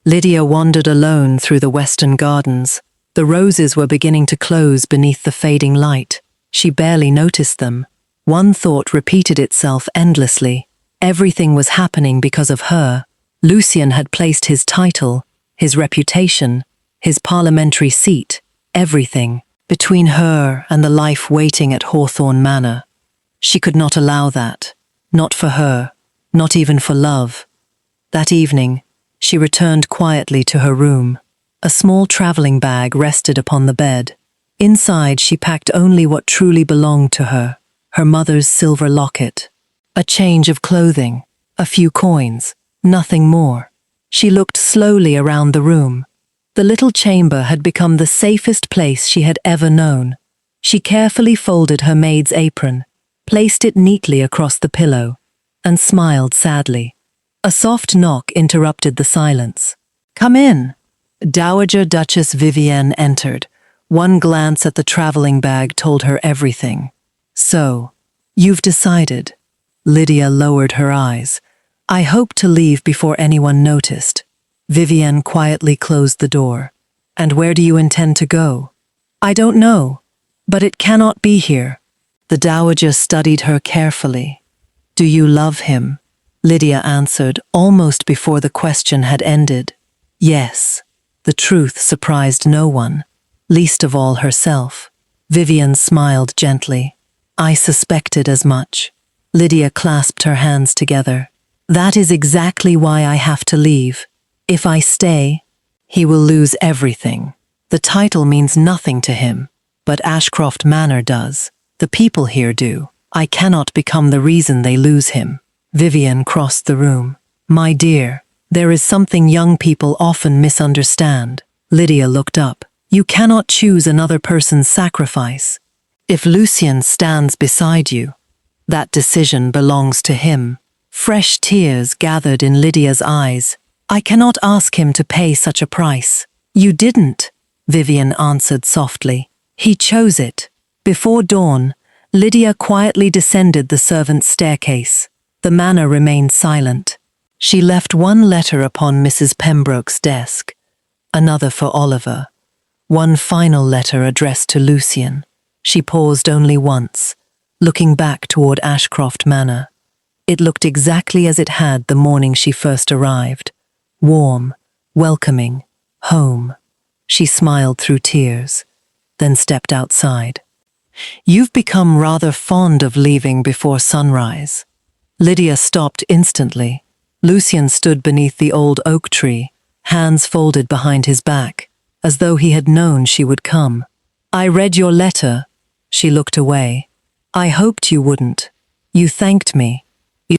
Lydia wandered alone through the western gardens. The roses were beginning to close beneath the fading light. She barely noticed them. One thought repeated itself endlessly. Everything was happening because of her. Lucien had placed his title, his reputation, his parliamentary seat, everything, between her and the life waiting at Hawthorne Manor. She could not allow that, not for her, not even for love. That evening, she returned quietly to her room. A small traveling bag rested upon the bed. Inside, she packed only what truly belonged to her, her mother's silver locket. A change of clothing, a few coins, nothing more. She looked slowly around the room. The little chamber had become the safest place she had ever known. She carefully folded her maid's apron, placed it neatly across the pillow, and smiled sadly. A soft knock interrupted the silence. "Come in." Dowager Duchess Vivienne entered. One glance at the traveling bag told her everything. "So, you've decided." Lydia lowered her eyes. "I hope to leave before anyone noticed." Vivienne quietly closed the door. "And where do you intend to go?" "I don't know, but it cannot be here." The dowager studied her carefully. "Do you love him?" Lydia answered almost before the question had ended. "Yes." The truth surprised no one, least of all herself. Vivienne smiled gently. "I suspected as much." Lydia clasped her hands together. "That is exactly why I have to leave. If I stay, he will lose everything. The title means nothing to him, but Ashcroft Manor does. The people here do. I cannot become the reason they lose him." Vivienne crossed the room. "My dear, there is something young people often misunderstand." Lydia looked up. "You cannot choose another person's sacrifice. If Lucien stands beside you, that decision belongs to him." Fresh tears gathered in Lydia's eyes. "I cannot ask him to pay such a price." "You didn't," Vivienne answered softly. "He chose it." Before dawn, Lydia quietly descended the servants' staircase. The manor remained silent. She left one letter upon Mrs. Pembroke's desk, another for Oliver, one final letter addressed to Lucien. She paused only once, looking back toward Ashcroft Manor. It looked exactly as it had the morning she first arrived. Warm, welcoming, home. She smiled through tears, then stepped outside. "You've become rather fond of leaving before sunrise." Lydia stopped instantly. Lucien stood beneath the old oak tree, hands folded behind his back, as though he had known she would come. "I read your letter." She looked away. "I hoped you wouldn't. You thanked me."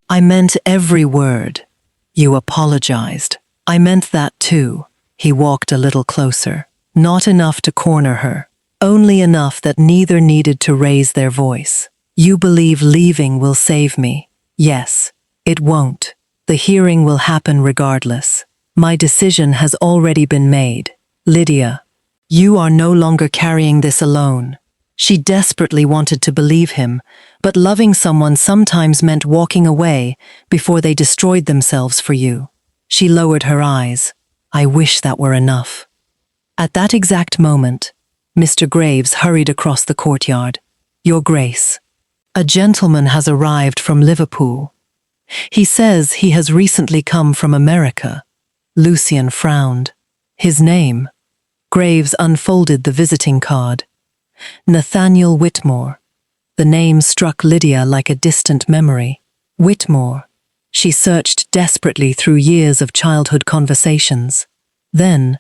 "I meant every word." "You apologized." "I meant that too." He walked a little closer. Not enough to corner her, only enough that neither needed to raise their voice. "You believe leaving will save me." "Yes, it won't. The hearing will happen regardless. My decision has already been made." "Lydia, you are no longer carrying this alone." She desperately wanted to believe him, but loving someone sometimes meant walking away before they destroyed themselves for you. She lowered her eyes. "I wish that were enough." At that exact moment, Mr. Graves hurried across the courtyard. "Your Grace, a gentleman has arrived from Liverpool. He says he has recently come from America." Lucien frowned. "His name?" Graves unfolded the visiting card. "Nathaniel Whitmore." The name struck Lydia like a distant memory. Whitmore. She searched desperately through years of childhood conversations. Then,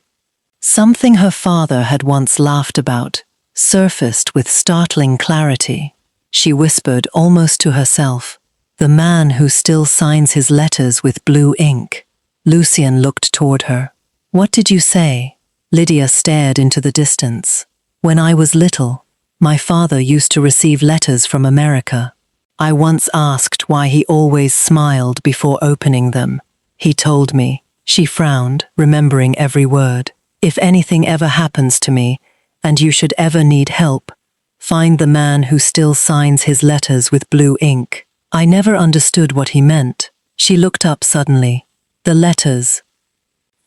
something her father had once laughed about surfaced with startling clarity. She whispered almost to herself, "The man who still signs his letters with blue ink." Lucien looked toward her. "What did you say?" Lydia stared into the distance. "When I was little, my father used to receive letters from America. I once asked why he always smiled before opening them. He told me." She frowned, remembering every word. "If anything ever happens to me, and you should ever need help, find the man who still signs his letters with blue ink." I never understood what he meant. She looked up suddenly. The letters.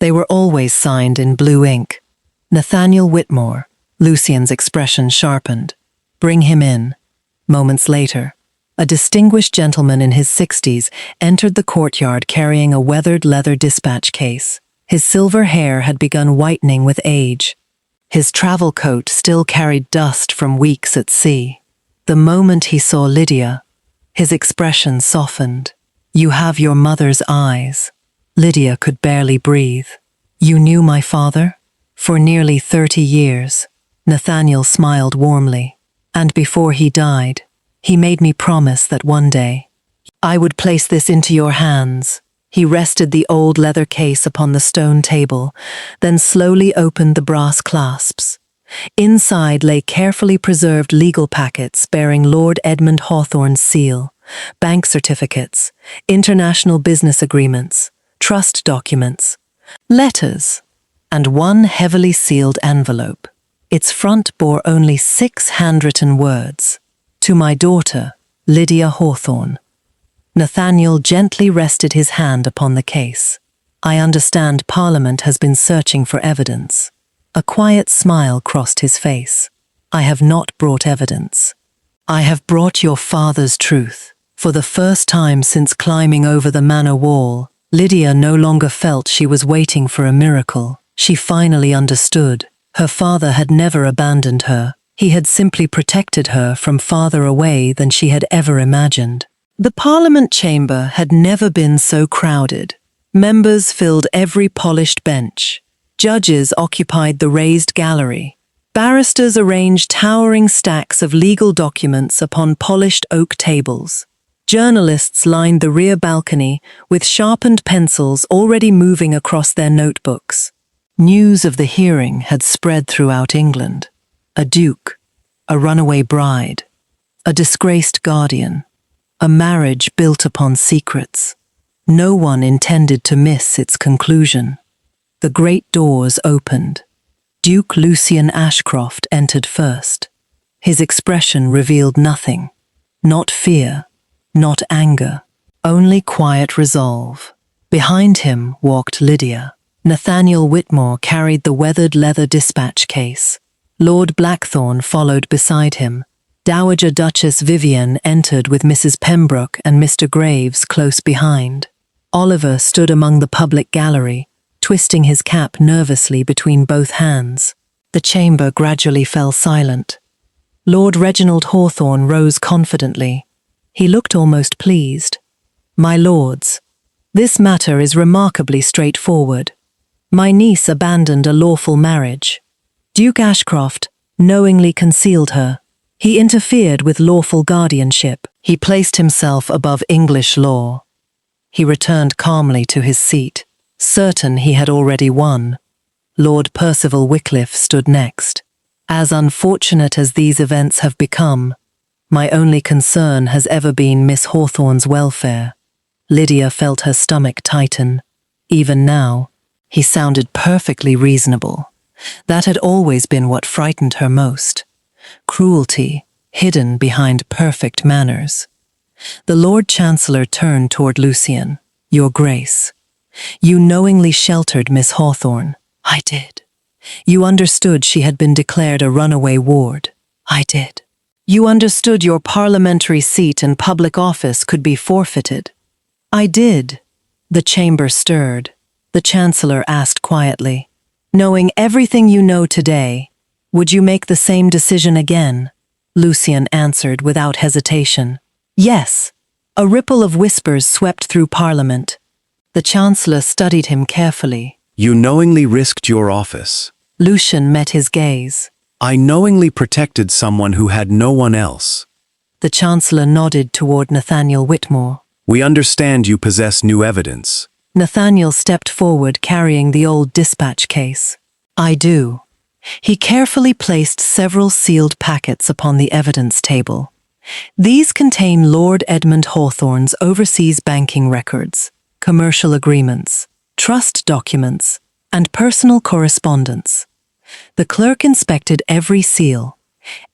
They were always signed in blue ink. "Nathaniel Whitmore." Lucien's expression sharpened. "Bring him in." Moments later, a distinguished gentleman in his 60s entered the courtyard carrying a weathered leather dispatch case. His silver hair had begun whitening with age. His travel coat still carried dust from weeks at sea. The moment he saw Lydia, his expression softened. "You have your mother's eyes." Lydia could barely breathe. "You knew my father?" "For nearly 30 years. Nathaniel smiled warmly. "And before he died, he made me promise that one day I would place this into your hands." He rested the old leather case upon the stone table, then slowly opened the brass clasps. Inside lay carefully preserved legal packets bearing Lord Edmund Hawthorne's seal, bank certificates, international business agreements, trust documents, letters, and one heavily sealed envelope. Its front bore only 6 handwritten words. "To my daughter, Lydia Hawthorne." Nathaniel gently rested his hand upon the case. "I understand Parliament has been searching for evidence." A quiet smile crossed his face. "I have not brought evidence. I have brought your father's truth." For the first time since climbing over the manor wall, Lydia no longer felt she was waiting for a miracle. She finally understood. Her father had never abandoned her. He had simply protected her from farther away than she had ever imagined. The Parliament chamber had never been so crowded. Members filled every polished bench. Judges occupied the raised gallery. Barristers arranged towering stacks of legal documents upon polished oak tables. Journalists lined the rear balcony with sharpened pencils already moving across their notebooks. News of the hearing had spread throughout England. A duke, a runaway bride, a disgraced guardian, a marriage built upon secrets. No one intended to miss its conclusion. The great doors opened. Duke Lucien Ashcroft entered first. His expression revealed nothing. Not fear, not anger, only quiet resolve. Behind him walked Lydia. Nathaniel Whitmore carried the weathered leather dispatch case. Lord Blackthorne followed beside him. Dowager Duchess Vivian entered with Mrs. Pembroke and Mr. Graves close behind. Oliver stood among the public gallery, twisting his cap nervously between both hands. The chamber gradually fell silent. Lord Reginald Hawthorne rose confidently. He looked almost pleased. "My lords, this matter is remarkably straightforward. My niece abandoned a lawful marriage. Duke Ashcroft knowingly concealed her. He interfered with lawful guardianship. He placed himself above English law." He returned calmly to his seat, certain he had already won. Lord Percival Wickliffe stood next. "As unfortunate as these events have become, my only concern has ever been Miss Hawthorne's welfare." Lydia felt her stomach tighten. Even now, he sounded perfectly reasonable. That had always been what frightened her most. Cruelty hidden behind perfect manners. The Lord Chancellor turned toward Lucien. "Your Grace, you knowingly sheltered Miss Hawthorne." "I did." "You understood she had been declared a runaway ward." "I did." "You understood your parliamentary seat and public office could be forfeited." "I did." The chamber stirred. The Chancellor asked quietly, "Knowing everything you know today, would you make the same decision again?" Lucien answered without hesitation. "Yes." A ripple of whispers swept through Parliament. The Chancellor studied him carefully. "You knowingly risked your office." Lucien met his gaze. "I knowingly protected someone who had no one else." The Chancellor nodded toward Nathaniel Whitmore. "We understand you possess new evidence." Nathaniel stepped forward carrying the old dispatch case. "I do." He carefully placed several sealed packets upon the evidence table. These contain Lord Edmund Hawthorne's overseas banking records, commercial agreements, trust documents, and personal correspondence. The clerk inspected every seal.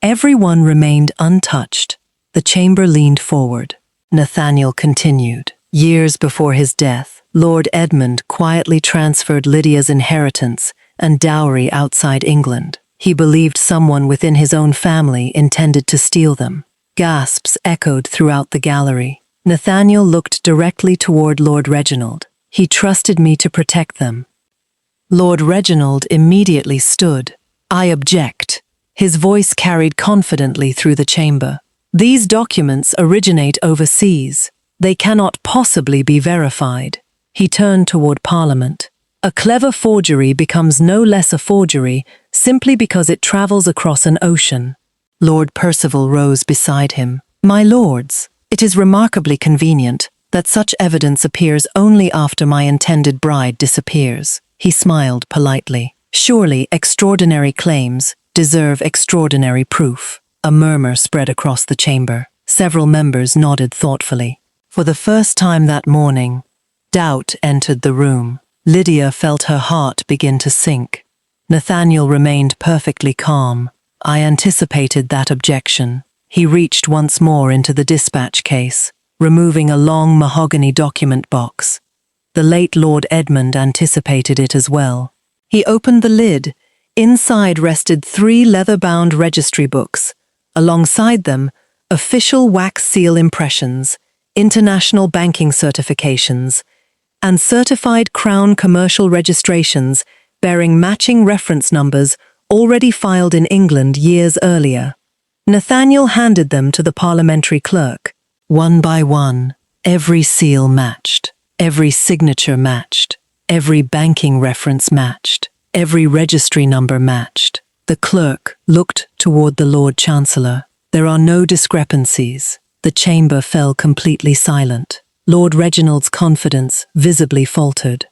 Every one remained untouched. The chamber leaned forward. Nathaniel continued. "Years before his death, Lord Edmund quietly transferred Lydia's inheritance and dowry outside England. He believed someone within his own family intended to steal them." Gasps echoed throughout the gallery. Nathaniel looked directly toward Lord Reginald. "He trusted me to protect them." Lord Reginald immediately stood. I object. His voice carried confidently through the chamber. These documents originate overseas. They cannot possibly be verified. He turned toward Parliament. A clever forgery becomes no less a forgery simply because it travels across an ocean. Lord Percival rose beside him. My lords, it is remarkably convenient that such evidence appears only after my intended bride disappears. He smiled politely. Surely extraordinary claims deserve extraordinary proof. A murmur spread across the chamber. Several members nodded thoughtfully. For the first time that morning, doubt entered the room. Lydia felt her heart begin to sink. Nathaniel remained perfectly calm. I anticipated that objection. He reached once more into the dispatch case, removing a long mahogany document box. The late Lord Edmund anticipated it as well. He opened the lid. Inside rested 3 leather-bound registry books. Alongside them, official wax seal impressions, international banking certifications, and certified Crown commercial registrations bearing matching reference numbers already filed in England years earlier. Nathaniel handed them to the parliamentary clerk. One by one, every seal matched, every signature matched, every banking reference matched, every registry number matched. The clerk looked toward the Lord Chancellor. There are no discrepancies. The chamber fell completely silent. Lord Reginald's confidence visibly faltered.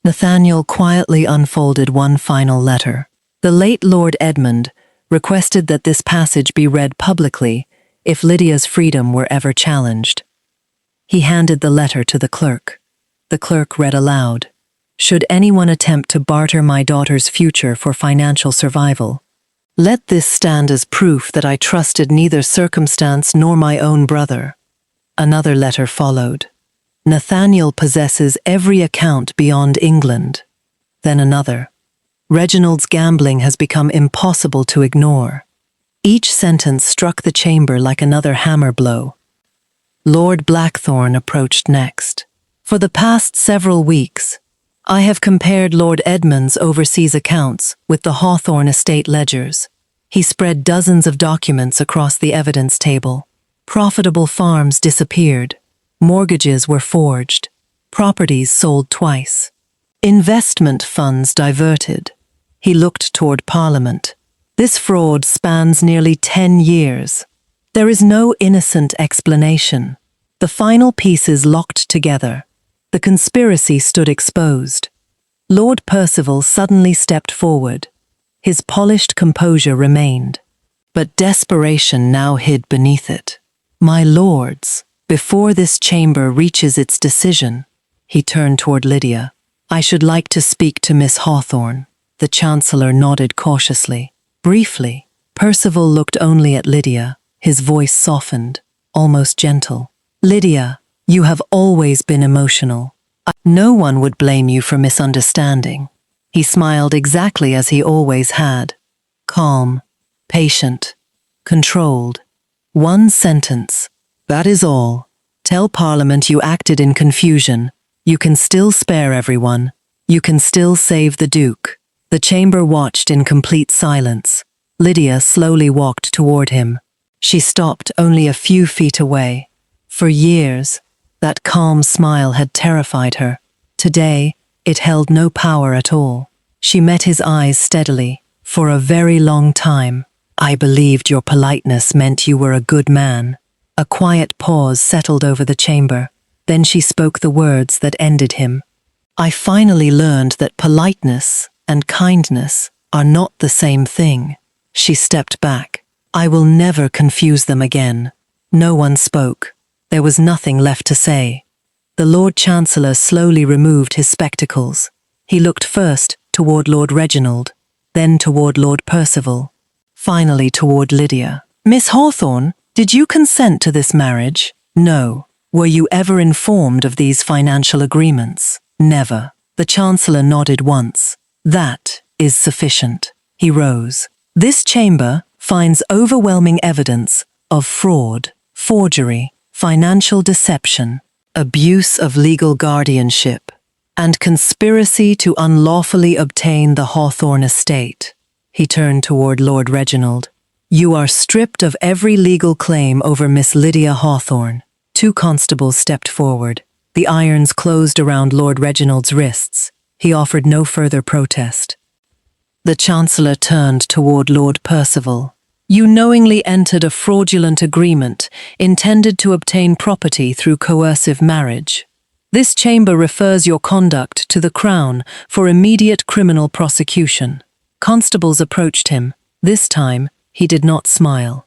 Nathaniel quietly unfolded one final letter. The late Lord Edmund requested that this passage be read publicly if Lydia's freedom were ever challenged. He handed the letter to the clerk. The clerk read aloud, "Should anyone attempt to barter my daughter's future for financial survival, let this stand as proof that I trusted neither circumstance nor my own brother." Another letter followed. "Nathaniel possesses every account beyond England." Then another. "Reginald's gambling has become impossible to ignore." Each sentence struck the chamber like another hammer blow. Lord Blackthorne approached next. "For the past several weeks, I have compared Lord Edmund's overseas accounts with the Hawthorne estate ledgers." He spread dozens of documents across the evidence table. Profitable farms disappeared. Mortgages were forged. Properties sold twice. Investment funds diverted. He looked toward Parliament. This fraud spans nearly 10 years. There is no innocent explanation. The final pieces locked together. The conspiracy stood exposed. Lord Percival suddenly stepped forward. His polished composure remained, but desperation now hid beneath it. "My lords, before this chamber reaches its decision," he turned toward Lydia, "I should like to speak to Miss Hawthorne." The Chancellor nodded cautiously. Briefly, Percival looked only at Lydia, his voice softened, almost gentle. "Lydia, you have always been emotional. No one would blame you for misunderstanding." He smiled exactly as he always had. Calm, patient, controlled. "One sentence. That is all. Tell Parliament you acted in confusion. You can still spare everyone. You can still save the Duke." The chamber watched in complete silence. Lydia slowly walked toward him. She stopped only a few feet away. For years, that calm smile had terrified her. Today, it held no power at all. She met his eyes steadily. "For a very long time, I believed your politeness meant you were a good man." A quiet pause settled over the chamber. Then she spoke the words that ended him. "I finally learned that politeness and kindness are not the same thing." She stepped back. "I will never confuse them again." No one spoke. There was nothing left to say. The Lord Chancellor slowly removed his spectacles. He looked first toward Lord Reginald, then toward Lord Percival, finally toward Lydia. "Miss Hawthorne, did you consent to this marriage?" "No." "Were you ever informed of these financial agreements?" "Never." The Chancellor nodded once. "That is sufficient." He rose. "This chamber finds overwhelming evidence of fraud, forgery, financial deception, abuse of legal guardianship, and conspiracy to unlawfully obtain the Hawthorne estate." He turned toward Lord Reginald. "You are stripped of every legal claim over Miss Lydia Hawthorne." 2 constables stepped forward. The irons closed around Lord Reginald's wrists. He offered no further protest. The Chancellor turned toward Lord Percival. "You knowingly entered a fraudulent agreement intended to obtain property through coercive marriage. This chamber refers your conduct to the Crown for immediate criminal prosecution." Constables approached him. This time, he did not smile.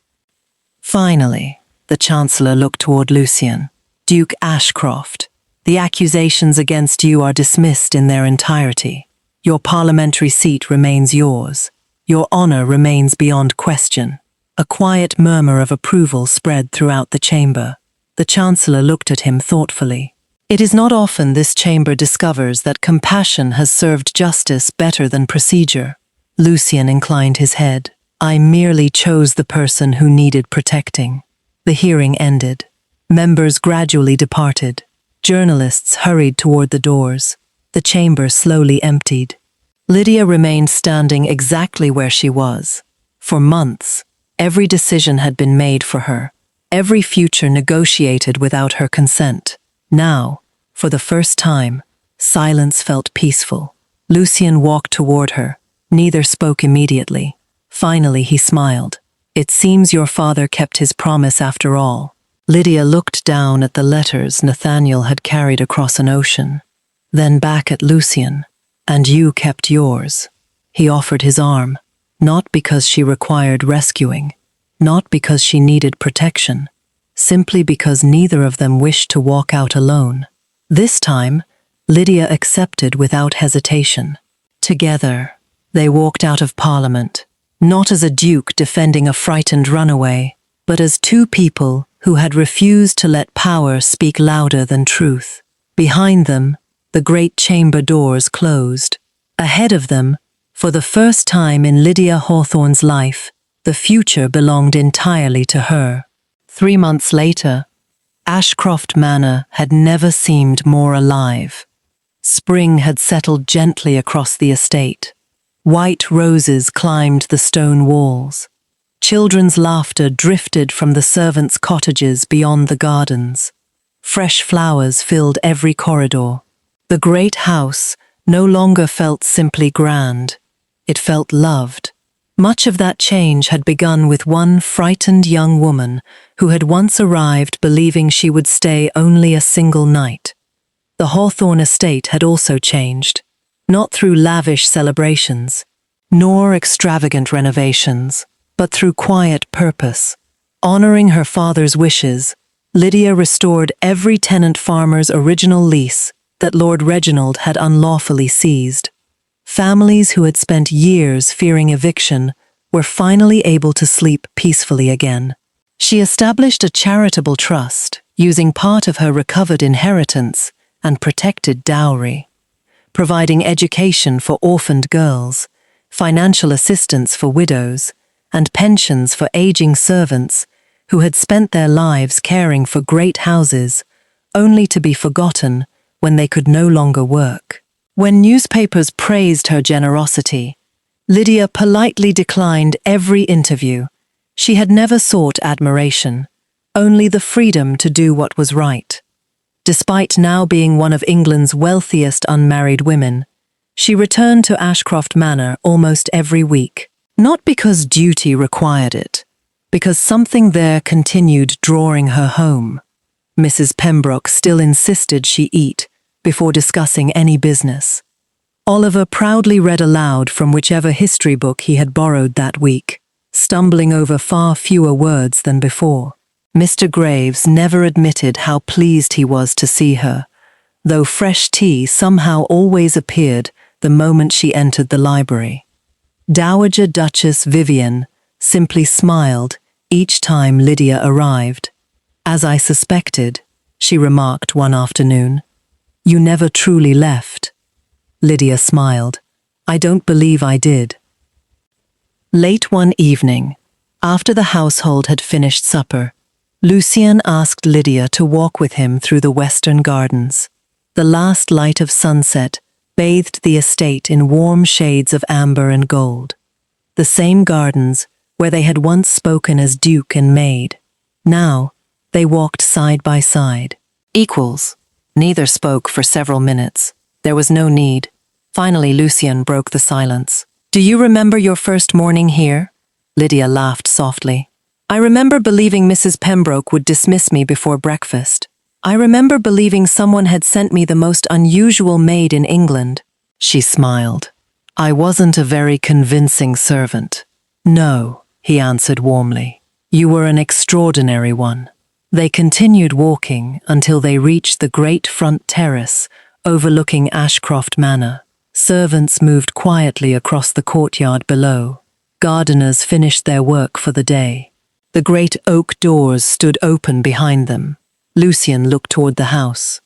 Finally, the Chancellor looked toward Lucien. "Duke Ashcroft, the accusations against you are dismissed in their entirety. Your parliamentary seat remains yours. Your honor remains beyond question." A quiet murmur of approval spread throughout the chamber. The Chancellor looked at him thoughtfully. It is not often this chamber discovers that compassion has served justice better than procedure. Lucien inclined his head. "I merely chose the person who needed protecting." The hearing ended. Members gradually departed. Journalists hurried toward the doors. The chamber slowly emptied. Lydia remained standing exactly where she was. For months, every decision had been made for her, every future negotiated without her consent. Now, for the first time, silence felt peaceful. Lucien walked toward her. Neither spoke immediately. Finally, he smiled. "It seems your father kept his promise after all." Lydia looked down at the letters Nathaniel had carried across an ocean, then back at Lucien. "And you kept yours." He offered his arm, not because she required rescuing, not because she needed protection, simply because neither of them wished to walk out alone. This time, Lydia accepted without hesitation. Together, they walked out of Parliament, not as a duke defending a frightened runaway, but as 2 people who had refused to let power speak louder than truth. Behind them, the great chamber doors closed. Ahead of them, for the first time in Lydia Hawthorne's life, the future belonged entirely to her. 3 months later, Ashcroft Manor had never seemed more alive. Spring had settled gently across the estate. White roses climbed the stone walls. Children's laughter drifted from the servants' cottages beyond the gardens. Fresh flowers filled every corridor. The great house no longer felt simply grand. It felt loved. Much of that change had begun with one frightened young woman who had once arrived believing she would stay only a single night. The Hawthorne estate had also changed, not through lavish celebrations, nor extravagant renovations, but through quiet purpose. Honoring her father's wishes, Lydia restored every tenant farmer's original lease that Lord Reginald had unlawfully seized. Families who had spent years fearing eviction were finally able to sleep peacefully again. She established a charitable trust, using part of her recovered inheritance and protected dowry, providing education for orphaned girls, financial assistance for widows, and pensions for aging servants who had spent their lives caring for great houses, only to be forgotten when they could no longer work. When newspapers praised her generosity, Lydia politely declined every interview. She had never sought admiration, only the freedom to do what was right. Despite now being one of England's wealthiest unmarried women, she returned to Ashcroft Manor almost every week, not because duty required it, because something there continued drawing her home. Mrs. Pembroke still insisted she eat before discussing any business. Oliver proudly read aloud from whichever history book he had borrowed that week, stumbling over far fewer words than before. Mr. Graves never admitted how pleased he was to see her, though fresh tea somehow always appeared the moment she entered the library. Dowager Duchess Vivian simply smiled each time Lydia arrived. "As I suspected," she remarked one afternoon. "You never truly left." Lydia smiled. "I don't believe I did." Late one evening, after the household had finished supper, Lucien asked Lydia to walk with him through the western gardens. The last light of sunset bathed the estate in warm shades of amber and gold. The the same gardens where they had once spoken as Duke and Maid. Now, they walked side by side. Equals. Neither spoke for several minutes. There was no need. Finally, Lucien broke the silence. "Do you remember your first morning here?" Lydia laughed softly. "I remember believing Mrs. Pembroke would dismiss me before breakfast. I remember believing someone had sent me the most unusual maid in England." She smiled. "I wasn't a very convincing servant." "No," he answered warmly. "You were an extraordinary one." They continued walking until they reached the great front terrace overlooking Ashcroft Manor. Servants moved quietly across the courtyard below. Gardeners finished their work for the day. The great oak doors stood open behind them. Lucien looked toward the house.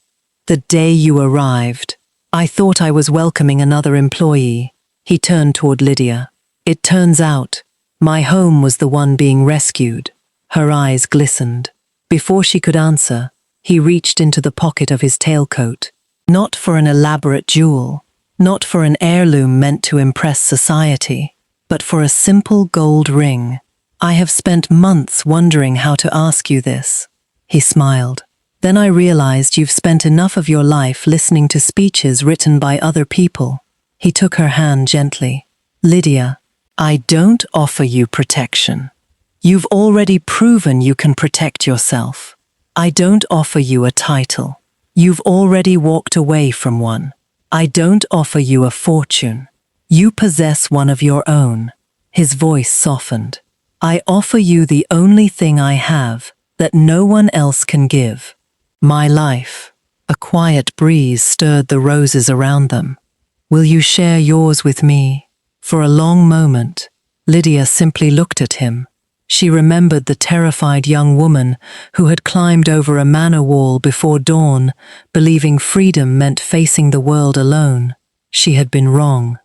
"The day you arrived, I thought I was welcoming another employee." He turned toward Lydia. "It turns out, my home was the one being rescued." Her eyes glistened. Before she could answer, he reached into the pocket of his tailcoat. Not for an elaborate jewel, not for an heirloom meant to impress society, but for a simple gold ring. "I have spent months wondering how to ask you this." He smiled. "Then I realized you've spent enough of your life listening to speeches written by other people." He took her hand gently. "Lydia, I don't offer you protection. You've already proven you can protect yourself. I don't offer you a title. You've already walked away from one. I don't offer you a fortune. You possess one of your own." His voice softened. "I offer you the only thing I have that no one else can give. My life." A quiet breeze stirred the roses around them. "Will you share yours with me?" For a long moment, Lydia simply looked at him. She remembered the terrified young woman who had climbed over a manor wall before dawn, believing freedom meant facing the world alone. She had been wrong.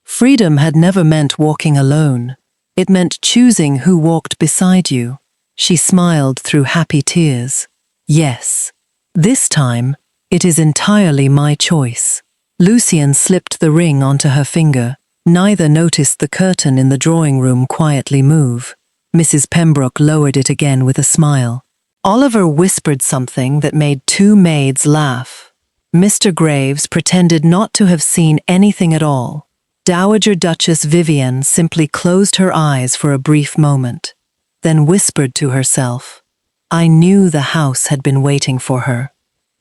Freedom had never meant walking alone. It meant choosing who walked beside you. She smiled through happy tears. "Yes, this time, it is entirely my choice." Lucien slipped the ring onto her finger. Neither noticed the curtain in the drawing room quietly move. Mrs. Pembroke lowered it again with a smile. Oliver whispered something that made two maids laugh. Mr. Graves pretended not to have seen anything at all. Dowager Duchess Vivienne simply closed her eyes for a brief moment, then whispered to herself, "I knew the house had been waiting for her."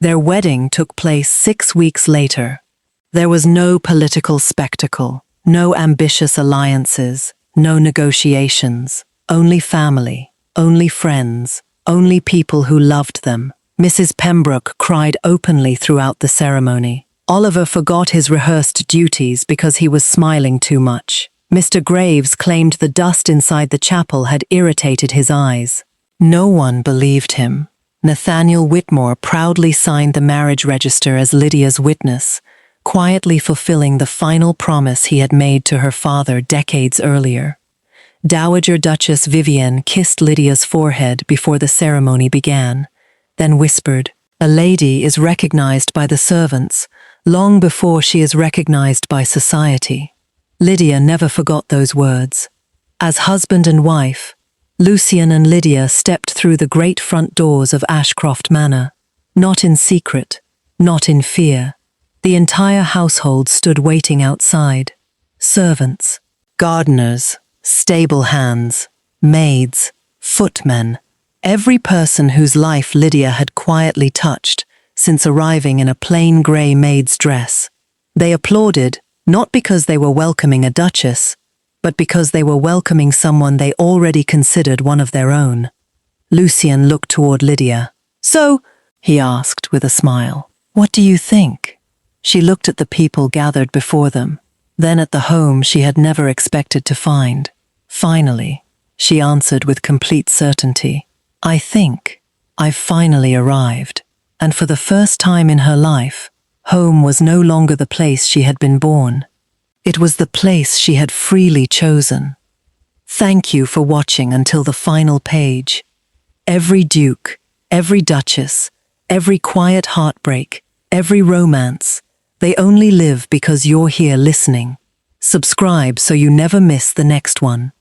Their wedding took place 6 weeks later. There was no political spectacle, no ambitious alliances, no negotiations. Only family, only friends, only people who loved them. Mrs. Pembroke cried openly throughout the ceremony. Oliver forgot his rehearsed duties because he was smiling too much. Mr. Graves claimed the dust inside the chapel had irritated his eyes. No one believed him. Nathaniel Whitmore proudly signed the marriage register as Lydia's witness, quietly fulfilling the final promise he had made to her father decades earlier. Dowager Duchess Vivienne kissed Lydia's forehead before the ceremony began, then whispered, "A lady is recognized by the servants long before she is recognized by society." Lydia never forgot those words. As husband and wife, Lucien and Lydia stepped through the great front doors of Ashcroft Manor, not in secret, not in fear. The entire household stood waiting outside. Servants, gardeners, stable hands, maids, footmen, every person whose life Lydia had quietly touched since arriving in a plain grey maid's dress. They applauded, not because they were welcoming a duchess, but because they were welcoming someone they already considered one of their own. Lucien looked toward Lydia. "So," he asked with a smile, "what do you think?" She looked at the people gathered before them, then at the home she had never expected to find. Finally, she answered with complete certainty, "I think I've finally arrived." And for the first time in her life, home was no longer the place she had been born. It was the place she had freely chosen. Thank you for watching until the final page. Every duke, every duchess, every quiet heartbreak, every romance, they only live because you're here listening. Subscribe so you never miss the next one.